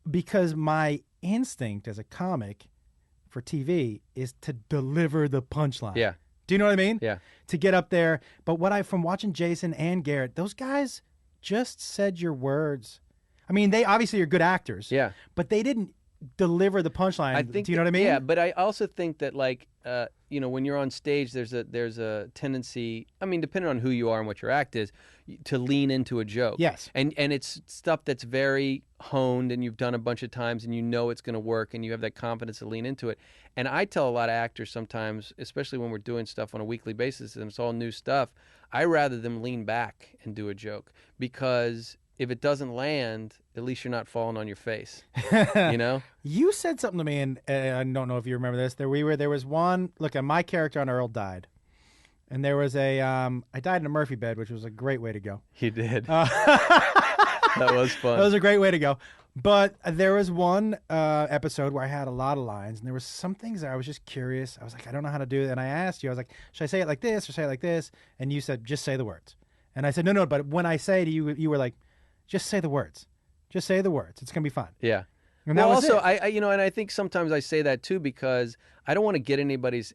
because my instinct as a comic for TV is to deliver the punchline. Yeah. Do you know what I mean? Yeah. To get up there. But from watching Jason and Garrett, those guys just said your words. I mean, they obviously are good actors. Yeah. But they didn't deliver the punchline. Do you know what I mean? Yeah, but I also think that, like, when you're on stage, there's a tendency, I mean, depending on who you are and what your act is, to lean into a joke. Yes. And it's stuff that's very honed and you've done a bunch of times and you know it's going to work and you have that confidence to lean into it. And I tell a lot of actors sometimes, especially when we're doing stuff on a weekly basis and it's all new stuff, I rather them lean back and do a joke, because if it doesn't land, at least you're not falling on your face. You said something to me, and I don't know if you remember this. There was one. Look, my character on Earl died, and there was I died in a Murphy bed, which was a great way to go. You did. That was fun. That was a great way to go. But there was one episode where I had a lot of lines, and there were some things that I was just curious. I was like, I don't know how to do it, and I asked you. I was like, should I say it like this or say it like this? And you said, just say the words. And I said, no. But when I say to you, you were like, just say the words. Just say the words. It's gonna be fun. Yeah. And that was also, it. and I think sometimes I say that too, because I don't want to get anybody's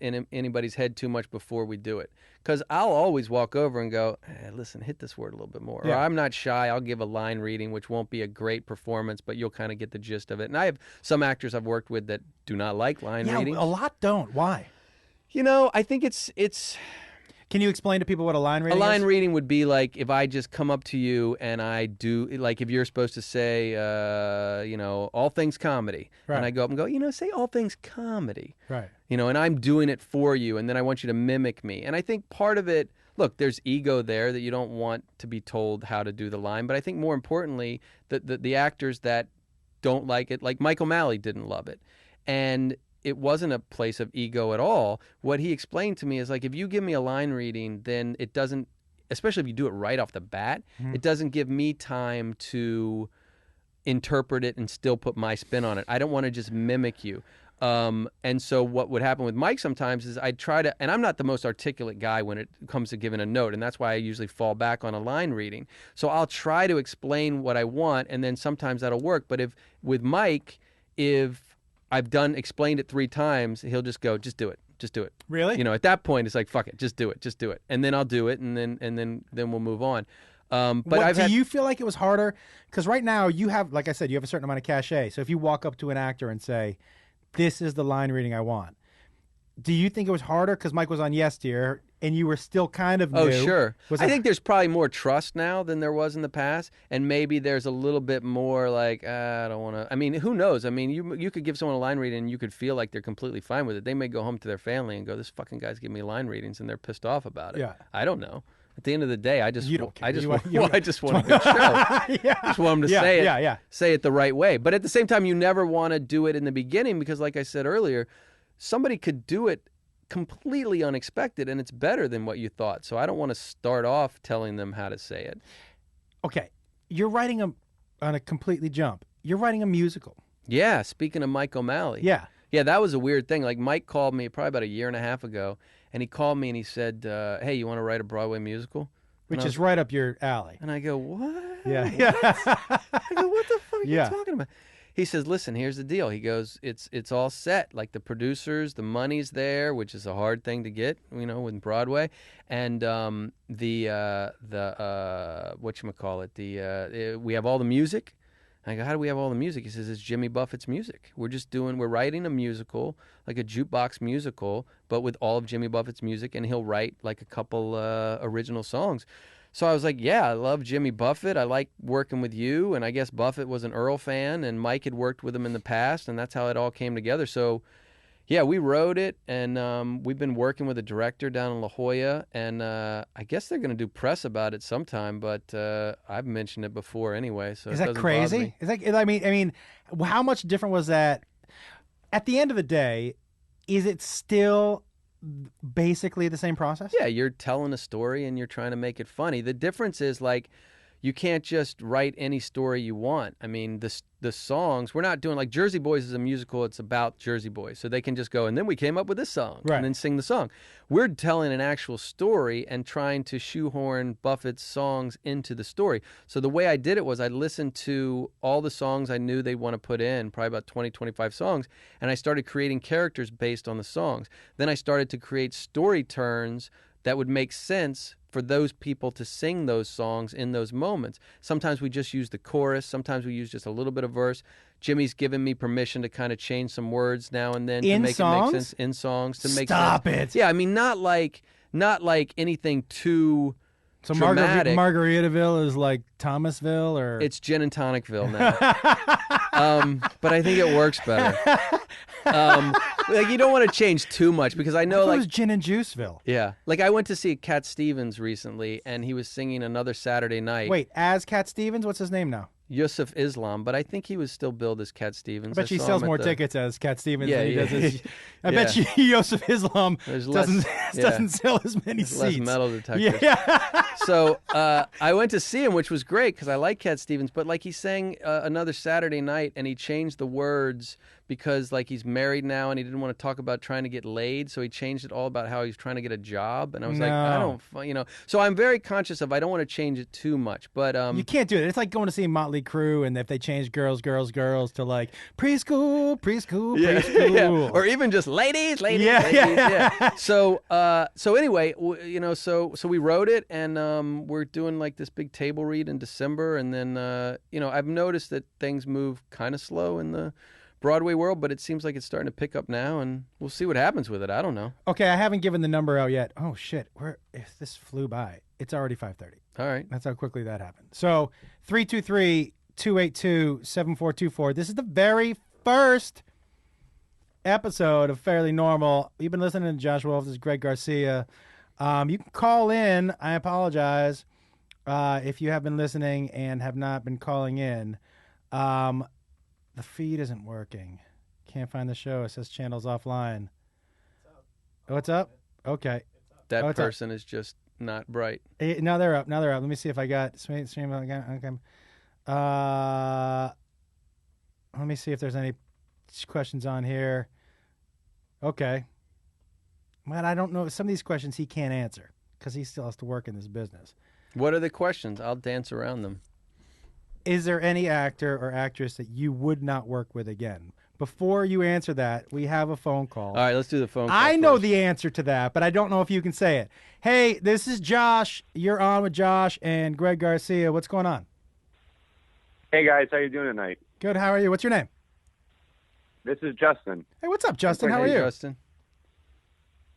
head too much before we do it. Because I'll always walk over and go, listen, hit this word a little bit more. Yeah. Or I'm not shy. I'll give a line reading, which won't be a great performance, but you'll kind of get the gist of it. And I have some actors I've worked with that do not like line readings. A lot don't. Why? I think it's. Can you explain to people what a line reading is? A line reading would be like if I just come up to you and I do, like if you're supposed to say, all things comedy. Right. And I go up and go, say all things comedy. Right. And I'm doing it for you, and then I want you to mimic me. And I think part of it, look, there's ego there that you don't want to be told how to do the line. But I think more importantly, the actors that don't like it, like Mike O'Malley didn't love it. And it wasn't a place of ego at all. What he explained to me is like, if you give me a line reading, then it doesn't, especially if you do it right off the bat, it doesn't give me time to interpret it and still put my spin on it. I don't want to just mimic you. And so what would happen with Mike sometimes is I'd try to, and I'm not the most articulate guy when it comes to giving a note, and that's why I usually fall back on a line reading. So I'll try to explain what I want, and then sometimes that'll work. But if with Mike, if I've explained it 3 times, he'll just go, just do it. Just do it. Really? You know, at that point, it's like, fuck it, just do it. Just do it. And then I'll do it, and then we'll move on. But do you feel like it was harder? Because right now you have, like I said, you have a certain amount of cachet. So if you walk up to an actor and say, this is the line reading I want, do you think it was harder because Mike was on Yes Dear and you were still kind of new? Oh, sure. I think there's probably more trust now than there was in the past, and maybe there's a little bit more like, I don't want to. I mean, who knows? I mean, you could give someone a line reading and you could feel like they're completely fine with it. They may go home to their family and go, this fucking guy's giving me line readings, and they're pissed off about it. Yeah. I don't know. At the end of the day, I just want a good show. Yeah. I just want them to say it the right way. But at the same time, you never want to do it in the beginning because, like I said earlier, somebody could do it completely unexpected and it's better than what you thought. So I don't want to start off telling them how to say it. Okay, you're writing on a completely jump. You're writing a musical. Yeah, speaking of Mike O'Malley. Yeah, that was a weird thing. Like Mike called me probably about a year and a half ago. And he called me and he said, hey, you want to write a Broadway musical? Which is right up your alley. And I go, what? Yeah. I go, what the fuck are you Yeah. talking about? He says, listen, here's the deal. He goes, it's all set. Like the producers, the money's there, which is a hard thing to get, you know, with Broadway. And we have all the music. I go, how do we have all the music? He says, it's Jimmy Buffett's music. We're writing a musical, like a jukebox musical, but with all of Jimmy Buffett's music, and he'll write like a couple original songs. So I was like, yeah, I love Jimmy Buffett. I like working with you. And I guess Buffett was an Earl fan, and Mike had worked with him in the past, and that's how it all came together. So, yeah, we wrote it, and we've been working with a director down in La Jolla, and I guess they're going to do press about it sometime, but I've mentioned it before anyway, so is it that doesn't crazy? bother me. Is that, I mean, how much different was that? At the end of the day, is it still basically the same process? Yeah, you're telling a story and you're trying to make it funny. The difference is like you can't just write any story you want. I mean, the songs, we're not doing like Jersey Boys is a musical. It's about Jersey Boys. So they can just go, and then we came up with this song and then sing the song. We're telling an actual story and trying to shoehorn Buffett's songs into the story. So the way I did it was I listened to all the songs I knew they'd want to put in, probably about 20, 25 songs, and I started creating characters based on the songs. Then I started to create story turns that would make sense for those people to sing those songs in those moments. Sometimes we just use the chorus. Sometimes we use just a little bit of verse. Jimmy's given me permission to kind of change some words now and then to make it make sense in songs. To make Stop it. Yeah, I mean, not like anything too so dramatic. Margaritaville is like Thomasville, or it's Gin and Tonicville now. But I think it works better. Like you don't want to change too much because I know it like was Gin and Juiceville. Yeah, like I went to see Cat Stevens recently, and he was singing Another Saturday Night. Wait, as Cat Stevens? What's his name now? Yusuf Islam, but I think he was still billed as Cat Stevens. I bet he sells more tickets as Cat Stevens than he does as... I bet you Yusuf Islam doesn't sell as many seats. Less metal detectors. Yeah. So I went to see him, which was great because I like Cat Stevens, but like he sang Another Saturday Night, and he changed the words because like he's married now and he didn't want to talk about trying to get laid, so he changed it all about how he's trying to get a job. And I was like, I don't, So I'm very conscious of I don't want to change it too much, but you can't do it. It's like going to see Motley Crue, and if they change girls to like preschool, or even just ladies. Yeah. So anyway, so we wrote it, and we're doing like this big table read in December, and then I've noticed that things move kind of slow in the Broadway world, but it seems like it's starting to pick up now, and we'll see what happens with it. I don't know. Okay, I haven't given the number out yet. Oh shit, if this flew by. It's already 5:30. All right. That's how quickly that happened. So 323-282-7424. This is the very first episode of Fairly Normal. You've been listening to Josh Wolf. This is Greg Garcia. You can call in. I apologize if you have been listening and have not been calling in. The feed isn't working. Can't find the show. It says channels offline. What's up? Okay. That person is just not bright. Now they're up. Let me see if I got stream again. Okay. Let me see if there's any questions on here. Okay. Man, I don't know. Some of these questions he can't answer because he still has to work in this business. What are the questions? I'll dance around them. Is there any actor or actress that you would not work with again? Before you answer that, we have a phone call. All right, let's do the phone call. I know the answer to that, but I don't know if you can say it. Hey, this is Josh. You're on with Josh and Greg Garcia. What's going on? Hey, guys. How you doing tonight? Good. How are you? What's your name? This is Justin. Hey, what's up, Justin? How are Hey, you? Justin.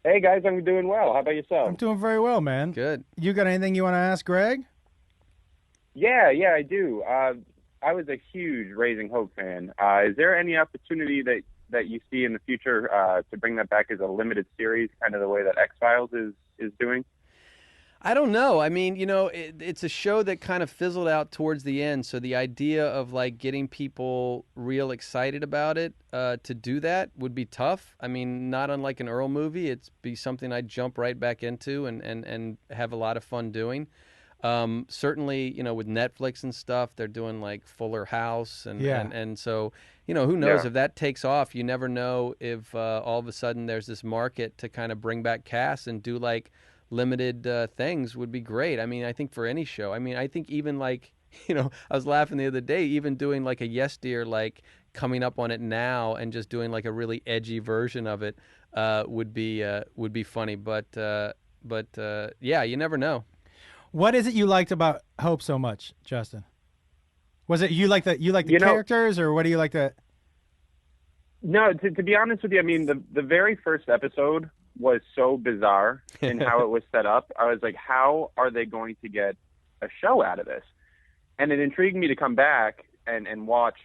Hey, guys. I'm doing well. How about yourself? I'm doing very well, man. Good. You got anything you want to ask Greg? Yeah, I do. I was a huge Raising Hope fan. Is there any opportunity that you see in the future to bring that back as a limited series, kind of the way that X-Files is doing? I don't know. I mean, it's a show that kind of fizzled out towards the end. So the idea of like getting people real excited about it to do that would be tough. I mean, not unlike an Earl movie, it'd be something I'd jump right back into and have a lot of fun doing. Certainly, with Netflix and stuff, they're doing like Fuller House and so, who knows if that takes off. You never know if all of a sudden there's this market to kind of bring back casts and do like limited things would be great. I mean, I think for any show, I mean, I think even like, I was laughing the other day, even doing like a Yes Dear, like coming up on it now and just doing like a really edgy version of it would be funny. But yeah, you never know. What is it you liked about Hope so much, Justin? Was it you like the characters, or what do you like the? No, to be honest with you, I mean the very first episode was so bizarre in how it was set up. I was like, how are they going to get a show out of this? And it intrigued me to come back and watch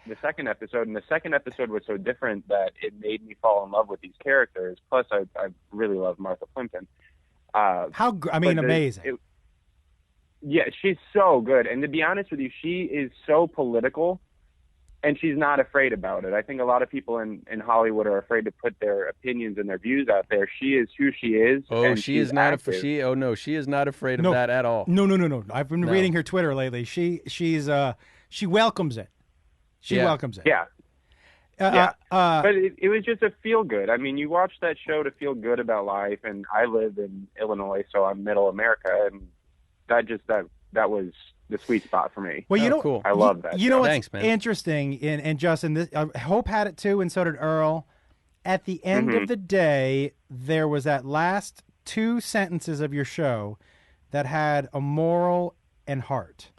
the second episode. And the second episode was so different that it made me fall in love with these characters. Plus, I really love Martha Plimpton. Amazing. Yeah, she's so good. And to be honest with you, she is so political, and she's not afraid about it. I think a lot of people in Hollywood are afraid to put their opinions and their views out there. She is who she is. Oh, she is not she is not afraid of that at all. No. I've been reading her Twitter lately. She welcomes it. She welcomes it. Yeah. But it was just a feel good. I mean, you watch that show to feel good about life, and I live in Illinois, so I'm middle America, and that was the sweet spot for me. Well, cool. I love that. You know what's Thanks, man. interesting, and Justin, Hope had it too, and so did Earl. At the end of the day, there was that last 2 sentences of your show that had a moral and heart.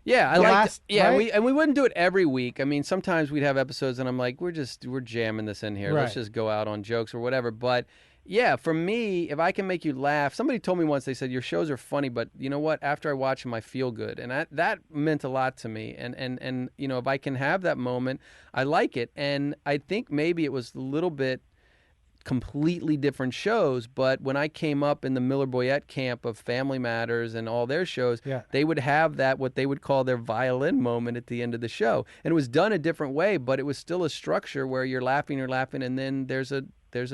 Yeah, right? we wouldn't do it every week. I mean, sometimes we'd have episodes, and I'm like, we're jamming this in here. Right. Let's just go out on jokes or whatever. But yeah, for me, if I can make you laugh, somebody told me once, they said, your shows are funny, but you know what? After I watch them, I feel good. And that meant a lot to me. And if I can have that moment, I like it. And I think maybe it was a little bit completely different shows, but when I came up in the Miller Boyette camp of Family Matters and all their shows, they would have that, what they would call their violin moment at the end of the show. And it was done a different way, but it was still a structure where you're laughing, and then there's a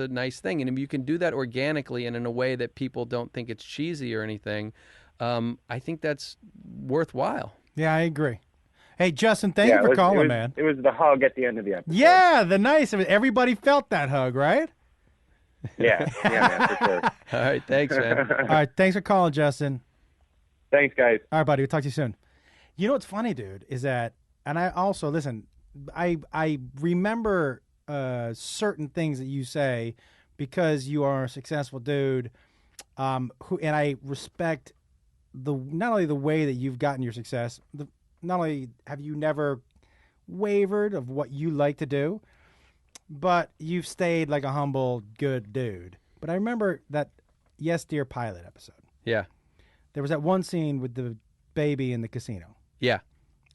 nice thing. And if you can do that organically and in a way that people don't think it's cheesy or anything, I think that's worthwhile. Yeah, I agree. Hey, Justin, thank you for calling, man. It was the hug at the end of the episode. Yeah, everybody felt that hug, right? Yeah, man, for sure. All right, thanks, man. All right, thanks for calling, Justin. Thanks, guys. All right, buddy, we'll talk to you soon. You know what's funny, dude, is that, and I also, listen, I remember certain things that you say because you are a successful dude, and I respect not only the way that you've gotten your success, not only have you never wavered of what you like to do, but you've stayed like a humble, good dude. But I remember that Yes Dear pilot episode. Yeah. There was that one scene with the baby in the casino. Yeah.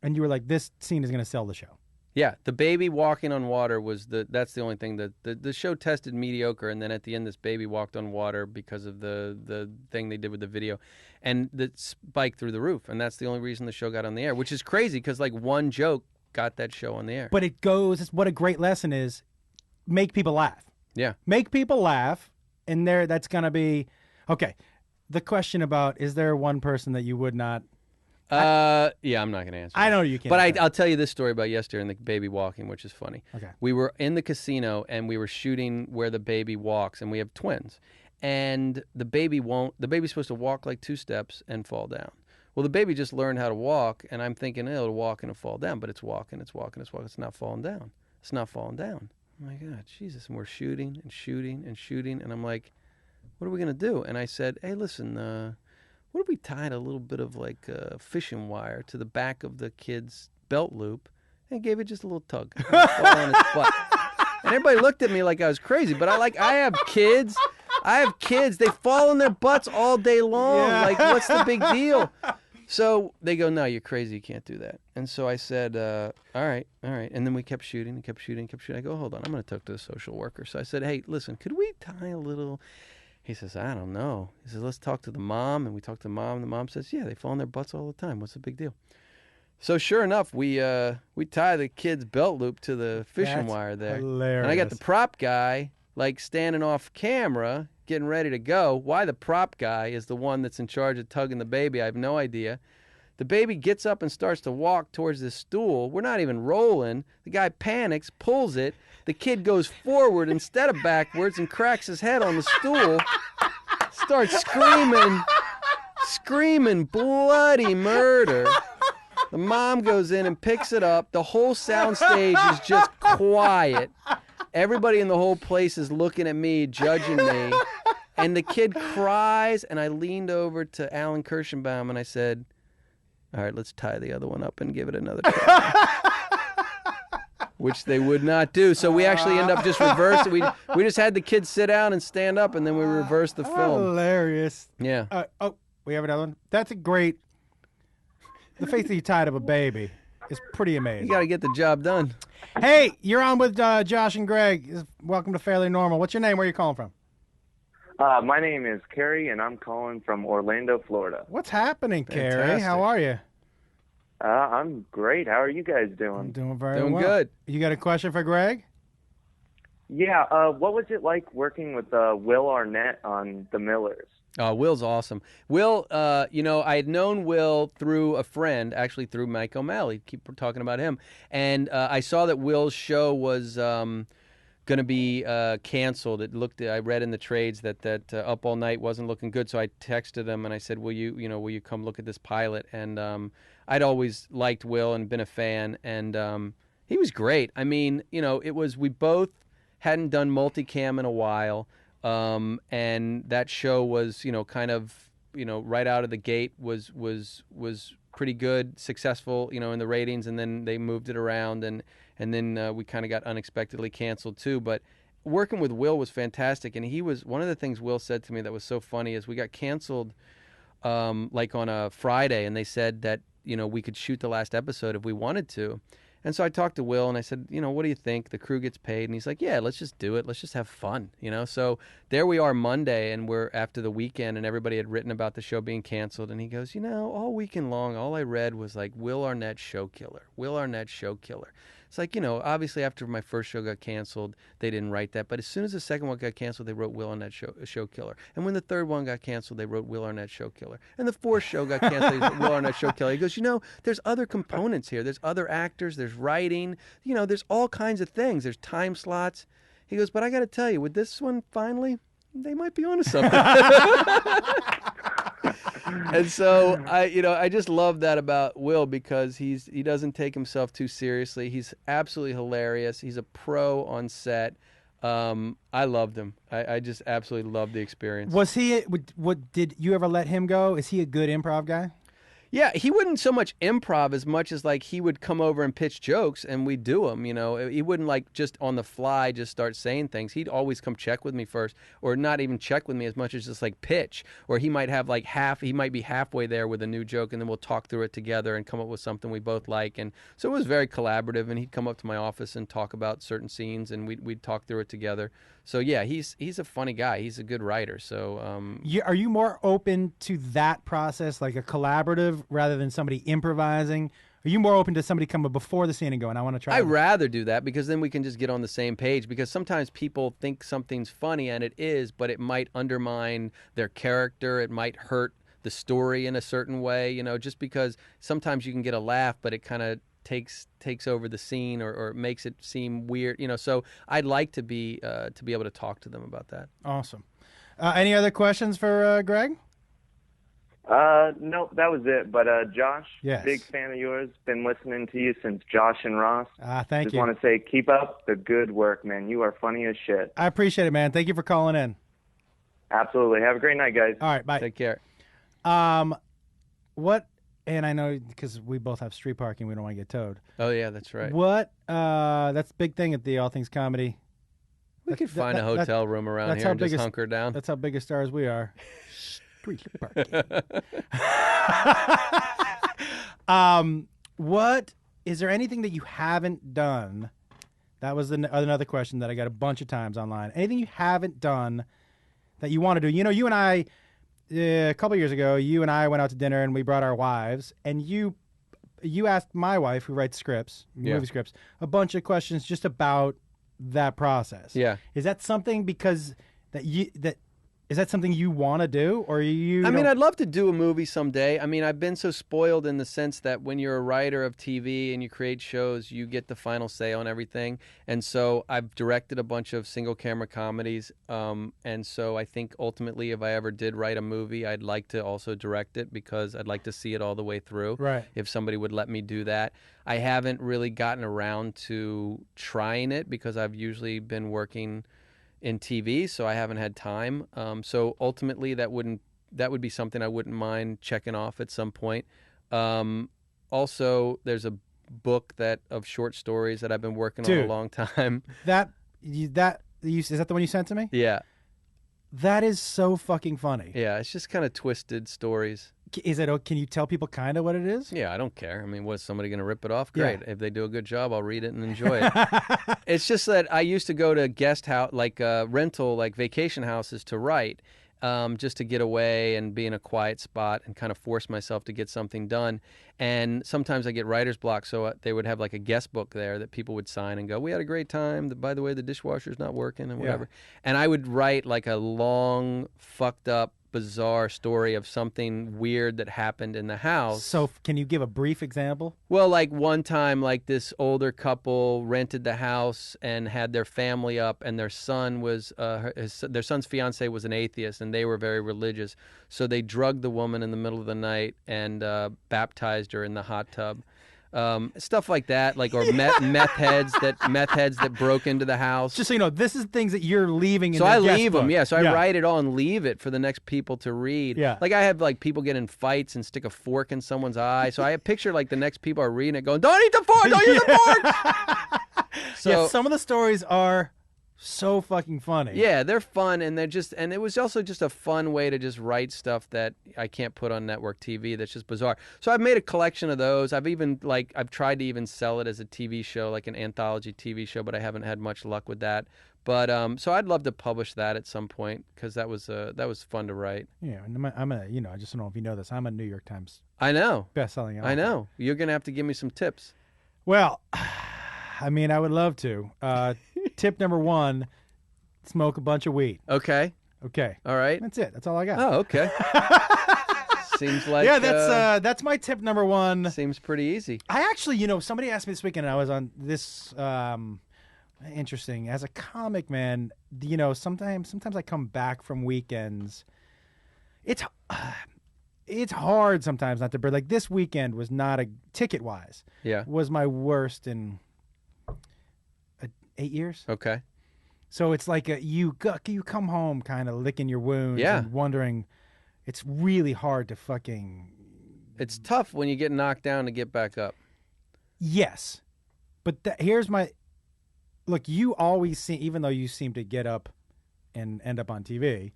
And you were like, this scene is going to sell the show. Yeah, the baby walking on water was that's the only thing that the show tested mediocre, and then at the end this baby walked on water because of the thing they did with the video, and that spiked through the roof, and that's the only reason the show got on the air, which is crazy because like one joke got that show on the air. But it goes, what a great lesson is, make people laugh. Yeah. Make people laugh, and that's going to be, okay, the question about, is there one person that you would not... Yeah, I'm not going to answer. I know you can't. But I'll tell you this story about yesterday and the baby walking, which is funny. Okay. We were in the casino and we were shooting where the baby walks, and we have twins. And the baby's supposed to walk like 2 steps and fall down. Well, the baby just learned how to walk, and I'm thinking it'll walk and it'll fall down, but it's walking. It's not falling down. It's not falling down. Oh my God, Jesus! And we're shooting and shooting and shooting, and I'm like, what are we gonna do? And I said, hey, listen. What if we tied a little bit of like fishing wire to the back of the kid's belt loop and gave it just a little tug on his butt? And everybody looked at me like I was crazy, but I have kids. They fall on their butts all day long. Yeah. Like, what's the big deal? So they go, no, you're crazy. You can't do that. And so I said, all right. And then we kept shooting and kept shooting. I go, hold on, I'm going to talk to the social worker. So I said, hey, listen, could we tie a little... He says, I don't know. He says, let's talk to the mom. And we talked to the mom. And the mom says, yeah, they fall on their butts all the time. What's the big deal? So sure enough, we tie the kid's belt loop to the fishing wire there. Hilarious. And I got the prop guy like standing off camera, getting ready to go. Why the prop guy is the one that's in charge of tugging the baby, I have no idea. The baby gets up and starts to walk towards this stool. We're not even rolling. The guy panics, pulls it. The kid goes forward instead of backwards and cracks his head on the stool. Starts screaming bloody murder. The mom goes in and picks it up. The whole soundstage is just quiet. Everybody in the whole place is looking at me, judging me. And the kid cries, and I leaned over to Alan Kirschenbaum and I said, all right, let's tie the other one up and give it another try. Which they would not do. So we actually end up just reversing. We just had the kids sit down and stand up, and then we reversed the film. Hilarious. Yeah. We have another one. That's a great... The fact that you tied up a baby is pretty amazing. You got to get the job done. Hey, you're on with Josh and Greg. Welcome to Fairly Normal. What's your name? Where are you calling from? My name is Carrie, and I'm calling from Orlando, Florida. What's happening, Carrie? Fantastic. How are you? I'm great. How are you guys doing? I'm doing very well. Doing good. You got a question for Greg? Yeah. What was it like working with Will Arnett on The Millers? Will's awesome. Will, I had known Will through a friend, actually through Mike O'Malley. Keep talking about him. And I saw that Will's show was going to be canceled. I read in the trades that Up All Night wasn't looking good. So I texted him and I said, will you come look at this pilot? And I'd always liked Will and been a fan. And he was great. I mean, we both hadn't done multicam in a while. And that show was, kind of, right out of the gate was pretty good, successful, in the ratings, and then they moved it around, and then we kind of got unexpectedly canceled too. But working with Will was fantastic, and one of the things Will said to me that was so funny is we got canceled like on a Friday, and they said that we could shoot the last episode if we wanted to. And so I talked to Will and I said, what do you think? The crew gets paid. And he's like, yeah, let's just do it. Let's just have fun, So there we are Monday, and we're after the weekend, and everybody had written about the show being canceled. And he goes, all weekend long, all I read was like, Will Arnett show killer. Will Arnett show killer. It's like, obviously after my first show got canceled, they didn't write that. But as soon as the second one got canceled, they wrote Will Arnett show killer. And when the third one got canceled, they wrote Will Arnett show killer. And the fourth show got canceled, they wrote Will Arnett show killer. He goes, there's other components here. There's other actors. There's writing. There's all kinds of things. There's time slots. He goes, but I got to tell you, with this one, finally, they might be onto something. And so I just love that about Will, because he doesn't take himself too seriously. He's absolutely hilarious. He's a pro on set. I loved him. I just absolutely loved the experience. Was he? Did you ever let him go? Is he a good improv guy? Yeah, he wouldn't so much improv as much as like he would come over and pitch jokes and we'd do them, you know. He wouldn't like just on the fly just start saying things. He'd always come check with me first, or not even check with me as much as just like pitch. Or he might have like he might be halfway there with a new joke and then we'll talk through it together and come up with something we both like. And so it was very collaborative, and he'd come up to my office and talk about certain scenes and we'd talk through it together. So yeah, he's a funny guy. He's a good writer. So are you more open to that process, like a collaborative, rather than somebody improvising? Are you more open to somebody coming before the scene and going, I want to try? I'd rather do that, because then we can just get on the same page, because sometimes people think something's funny, and it is, but it might undermine their character. It might hurt the story in a certain way, you know, just because sometimes you can get a laugh, but it kind of takes over the scene or makes it seem weird, you know. So I'd like to be able to talk to them about that. Awesome. Any other questions for Greg? Nope, that was it. But Josh, yes. Big fan of yours. Been listening to you since Josh and Ross. Thank you. Just want to say, keep up the good work, man. You are funny as shit. I appreciate it, man. Thank you for calling in. Absolutely. Have a great night, guys. All right, bye. Take care. What? And I know because we both have street parking, we don't want to get towed. Oh yeah, that's right. What? That's a big thing at the All Things Comedy. We could find a hotel room around here and just hunker down. That's how big a stars we are. Street parking. What is there anything that you haven't done? That was another question that I got a bunch of times online. Anything you haven't done that you want to do? You know, you and I, a couple of years ago, you and I went out to dinner and we brought our wives, and you asked my wife, who writes scripts, movie scripts, a bunch of questions just about that process. Yeah. Is that something is that something you want to do, or you? I mean, I'd love to do a movie someday. I mean, I've been so spoiled in the sense that when you're a writer of TV and you create shows, you get the final say on everything. And so I've directed a bunch of single camera comedies. And so I think ultimately, if I ever did write a movie, I'd like to also direct it, because I'd like to see it all the way through. Right. If somebody would let me do that. I haven't really gotten around to trying it because I've usually been working in TV, so I haven't had time. So ultimately, that would be something I wouldn't mind checking off at some point. Also, there's a book of short stories that I've been working on a long time. Is that the one you sent to me? Yeah. That is so fucking funny. Yeah, it's just kind of twisted stories. Is it? Can you tell people kind of what it is? Yeah, I don't care. I mean, was somebody going to rip it off? Great. Yeah. If they do a good job, I'll read it and enjoy it. It's just that I used to go to guest house, like rental, like vacation houses to write, just to get away and be in a quiet spot and kind of force myself to get something done. And sometimes I get writer's block, so they would have like a guest book there that people would sign and go, we had a great time. By the way, the dishwasher's not working and whatever. Yeah. And I would write like a long, fucked up, bizarre story of something weird that happened in the house. So can you give a brief example? Well, like one time, like this older couple rented the house and had their family up, and their son was their son's fiance was an atheist, and they were very religious. So they drugged the woman in the middle of the night and baptized her in the hot tub. Stuff like that, like or meth heads that broke into the house. Just so you know, this is things that you're leaving. So I leave them, yeah. So I write it all and leave it for the next people to read. Yeah. Like I have like people get in fights and stick a fork in someone's eye. So I picture like the next people are reading it, going, "Don't eat the fork! Don't eat the fork!" So yeah, some of the stories are so fucking funny. Yeah, they're fun, and it was also just a fun way to just write stuff that I can't put on network TV that's just bizarre. So I've made a collection of those. I've tried to even sell it as a TV show, like an anthology TV show, but I haven't had much luck with that. But so I'd love to publish that at some point, because that was fun to write. Yeah, and I just don't know if you know this. I'm a New York Times. I know. Best-selling author. I know. You're gonna have to give me some tips. Well, I mean, I would love to. Tip number 1, smoke a bunch of weed. Okay. All right. That's it. That's all I got. Oh, okay. Seems like that's my tip number 1. Seems pretty easy. I actually, somebody asked me this weekend, and I was on this interesting. As a comic, man, sometimes I come back from weekends. It's hard sometimes not to breathe. Like this weekend was not ticket-wise. Yeah. Was my worst in 8 years. Okay. So it's like you come home kind of licking your wounds and wondering. It's really hard to fucking It's tough when you get knocked down to get back up. Yes. But here's my look, you always seem, even though you seem to get up and end up on TV,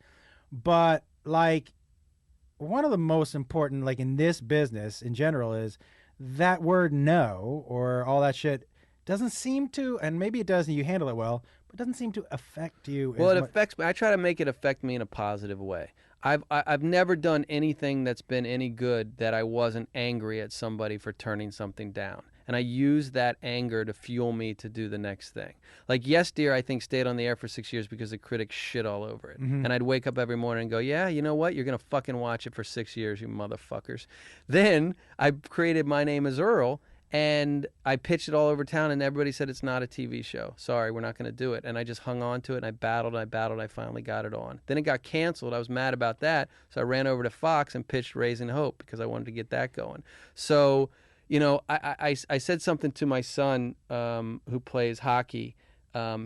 but like one of the most important, like in this business in general, is that word no or all that shit doesn't seem to, and maybe it does and you handle it well, but it doesn't seem to affect you. Well, it affects me. I try to make it affect me in a positive way. I've never done anything that's been any good that I wasn't angry at somebody for turning something down. And I use that anger to fuel me to do the next thing. Like Yes Dear, I think, stayed on the air for 6 years because the critics shit all over it. And I'd wake up every morning and go, yeah, you know what? You're going to fucking watch it for 6 years, you motherfuckers. Then I created My Name is Earl, and I pitched it all over town, and everybody said it's not a TV show. Sorry, we're not going to do it. And I just hung on to it, and I battled, I finally got it on. Then it got canceled. I was mad about that, so I ran over to Fox and pitched Raising Hope because I wanted to get that going. So, you know, I said something to my son who plays hockey.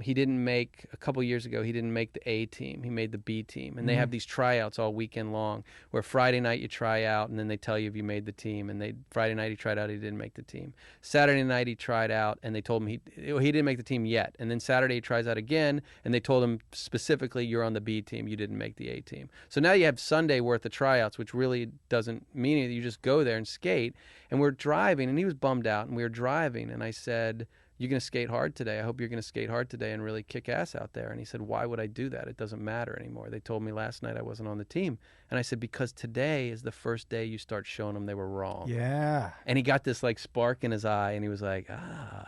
He didn't make, a couple years ago, he didn't make the A team. He made the B team. And they have these tryouts all weekend long where Friday night you try out and then they tell you if you made the team. And Friday night he tried out, he didn't make the team. Saturday night he tried out and they told him he didn't make the team yet. And then Saturday he tries out again and they told him specifically, you're on the B team, you didn't make the A team. So now you have Sunday worth of tryouts, which really doesn't mean anything. You just go there and skate. And we're driving and he was bummed out and we were driving and I said, you're going to skate hard today. I hope you're going to skate hard today and really kick ass out there. And he said, why would I do that? It doesn't matter anymore. They told me last night I wasn't on the team. And I said, because today is the first day you start showing them they were wrong. Yeah. And he got this like spark in his eye and he was like,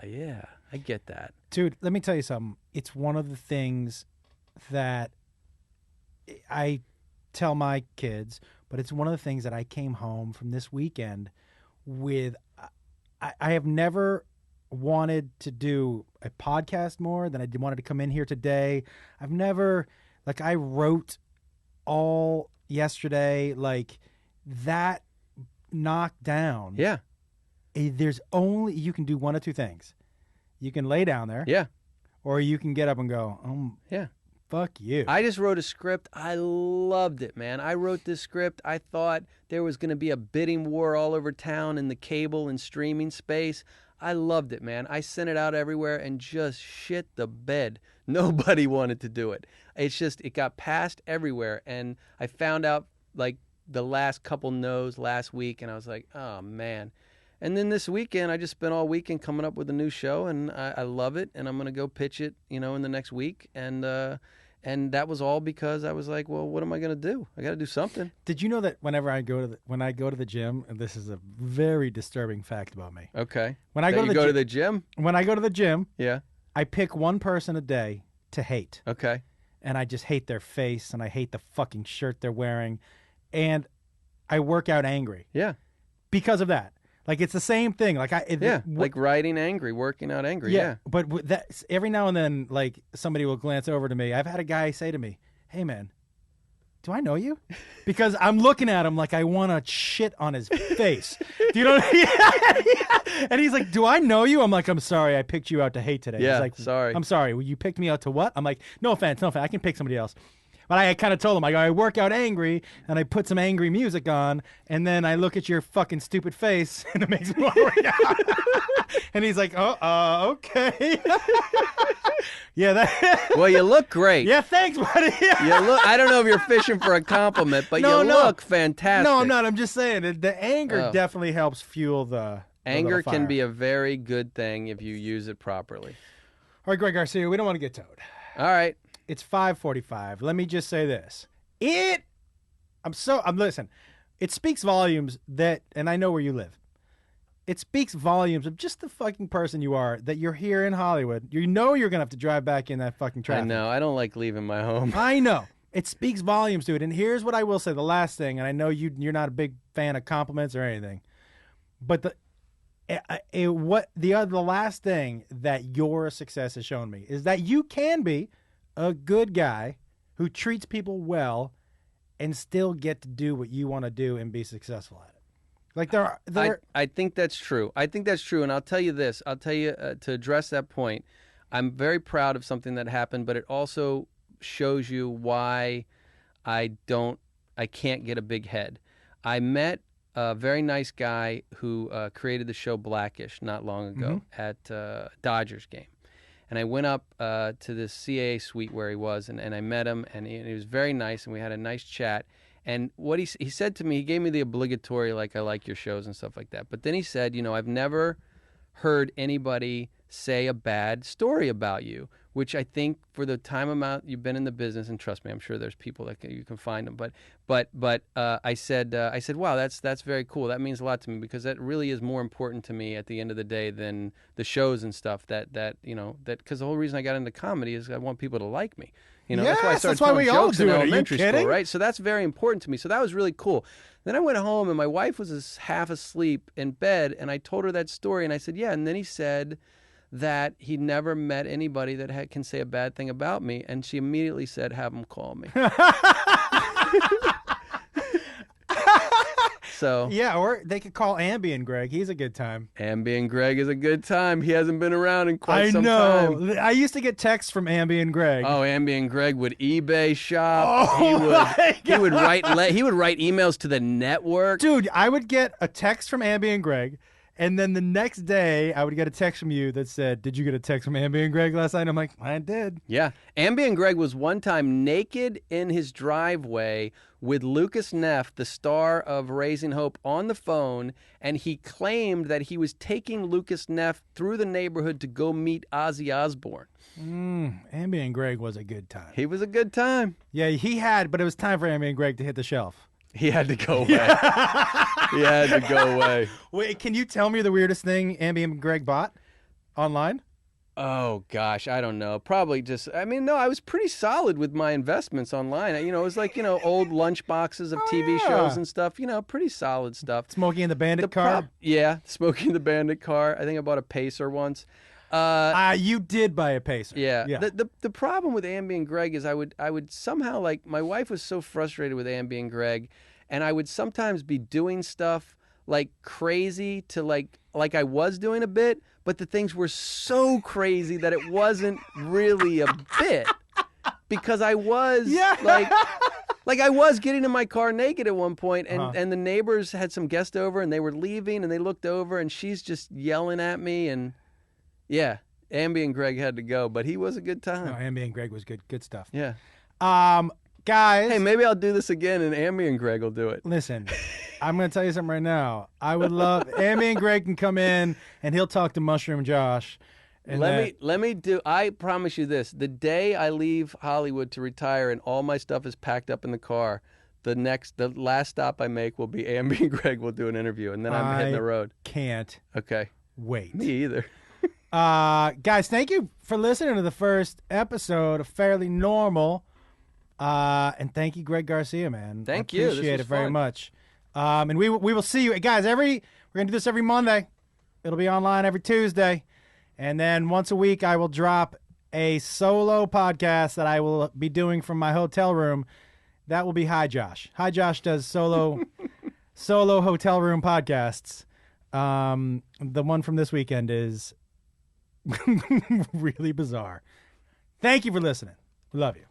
yeah, I get that. Dude, let me tell you something. It's one of the things that I tell my kids, but it's one of the things that I came home from this weekend with. I have never wanted to do a podcast more than I wanted to come in here today. I've never, like, I wrote all yesterday, like that knocked down. Yeah. There's only, you can do one of two things. You can lay down there. Yeah. Or you can get up and go, yeah, fuck you. I just wrote a script. I loved it, man. I wrote this script. I thought there was going to be a bidding war all over town in the cable and streaming space. I loved it, man. I sent it out everywhere and just shit the bed. Nobody wanted to do it. It's just, it got passed everywhere. And I found out like the last couple no's last week and I was like, oh man. And then this weekend, I just spent all weekend coming up with a new show and I love it. And I'm going to go pitch it, you know, in the next week. And that was all because I was like, well, what am I going to do? I got to do something. Did you know that whenever I go to the gym, and this is a very disturbing fact about me. Okay. When I go to the gym? When I go to the gym, yeah, I pick one person a day to hate. Okay. And I just hate their face and I hate the fucking shirt they're wearing. And I work out angry. Yeah. Because of that. Like, it's the same thing. Like, like riding angry, working out angry. Yeah. But that, every now and then, like, somebody will glance over to me. I've had a guy say to me, hey, man, do I know you? Because I'm looking at him like I want to shit on his face. Do you know what I mean? Yeah. And he's like, do I know you? I'm like, I'm sorry. I picked you out to hate today. Yeah, he's like, sorry. I'm sorry. You picked me out to what? I'm like, no offense. I can pick somebody else. But I kind of told him, I work out angry, and I put some angry music on, and then I look at your fucking stupid face, and it makes me want to work out. And he's like, okay. Yeah. Well, you look great. Yeah, thanks, buddy. You look. I don't know if you're fishing for a compliment, but you look fantastic. No, I'm not. I'm just saying that the anger definitely helps fuel the anger fire. Can be a very good thing if you use it properly. All right, Greg Garcia, we don't want to get towed. All right. It's 5:45. Let me just say this. Listen, it speaks volumes that, and I know where you live. It speaks volumes of just the fucking person you are, that you're here in Hollywood. You know you're going to have to drive back in that fucking traffic. I know. I don't like leaving my home. I know. It speaks volumes, dude. And here's what I will say, the last thing, and I know you're not a big fan of compliments or anything, but the last thing that your success has shown me is that you can be a good guy who treats people well and still get to do what you want to do and be successful at it. Like I think that's true. And I'll tell you this. I'll tell you to address that point. I'm very proud of something that happened, but it also shows you why I can't get a big head. I met a very nice guy who created the show Blackish not long ago at Dodgers game. And I went up to the CAA suite where he was, and I met him, and he was very nice, and we had a nice chat. And what he said to me, he gave me the obligatory, like, I like your shows and stuff like that. But then he said, I've never heard anybody say a bad story about you, which I think for the time amount you've been in the business, and trust me, I'm sure there's people that you can find them. But I said, wow, that's very cool. That means a lot to me because that really is more important to me at the end of the day than the shows and stuff. That because the whole reason I got into comedy is I want people to like me. That's why I started telling jokes in elementary school, right? So that's very important to me. So that was really cool. Then I went home and my wife was half asleep in bed, and I told her that story, and I said, yeah. And then he said that he'd never met anybody that can say a bad thing about me, and she immediately said, have him call me. So yeah, or they could call Ambien Greg. He's a good time. Ambien Greg is a good time. He hasn't been around in quite some time. I know. I used to get texts from Ambien Greg. Oh, Ambien Greg would eBay shop. He would write emails to the network. Dude, I would get a text from Ambien Greg, and then the next day I would get a text from you that said, did you get a text from Ambien Greg last night? And I'm like, I did. Yeah. Ambien Greg was one time naked in his driveway with Lucas Neff, the star of Raising Hope, on the phone, and he claimed that he was taking Lucas Neff through the neighborhood to go meet Ozzy Osbourne. Ambien Greg was a good time. He was a good time. Yeah, but it was time for Ambien Greg to hit the shelf. He had to go away. He had to go away. Wait, can you tell me the weirdest thing Ambien Greg bought online? Oh, gosh, I don't know. Probably just, no, I was pretty solid with my investments online. It was like, old lunch boxes of TV shows and stuff, pretty solid stuff. Smokey and the Bandit car? Yeah, Smokey and the Bandit car. I think I bought a Pacer once. You did buy a Pacer. Yeah. The problem with Ambien Greg is I would somehow, like, my wife was so frustrated with Ambien Greg, and I would sometimes be doing stuff like crazy to like I was doing a bit, but the things were so crazy that it wasn't really a bit because I was like I was getting in my car naked at one point, and the neighbors had some guests over and they were leaving and they looked over and she's just yelling at me, and yeah, Ambien Greg had to go, but he was a good time. No, Ambien Greg was good stuff. Yeah. Guys. Hey, maybe I'll do this again and Ambien Greg will do it. Listen, I'm going to tell you something right now. I would love, Ambien Greg can come in and he'll talk to Mushroom Josh. And I promise you this, the day I leave Hollywood to retire and all my stuff is packed up in the car, the last stop I make will be Ambien Greg will do an interview, and then I'm hitting the road. Can't Okay. wait. Me either. Guys, thank you for listening to the first episode of Fairly Normal. And thank you, Greg Garcia, man. Thank you. Appreciate it very much. And we will see you guys. We're gonna do this every Monday. It'll be online every Tuesday, and then once a week I will drop a solo podcast that I will be doing from my hotel room. That will be Hi Josh. Hi Josh does solo hotel room podcasts. The one from this weekend is really bizarre. Thank you for listening. We love you.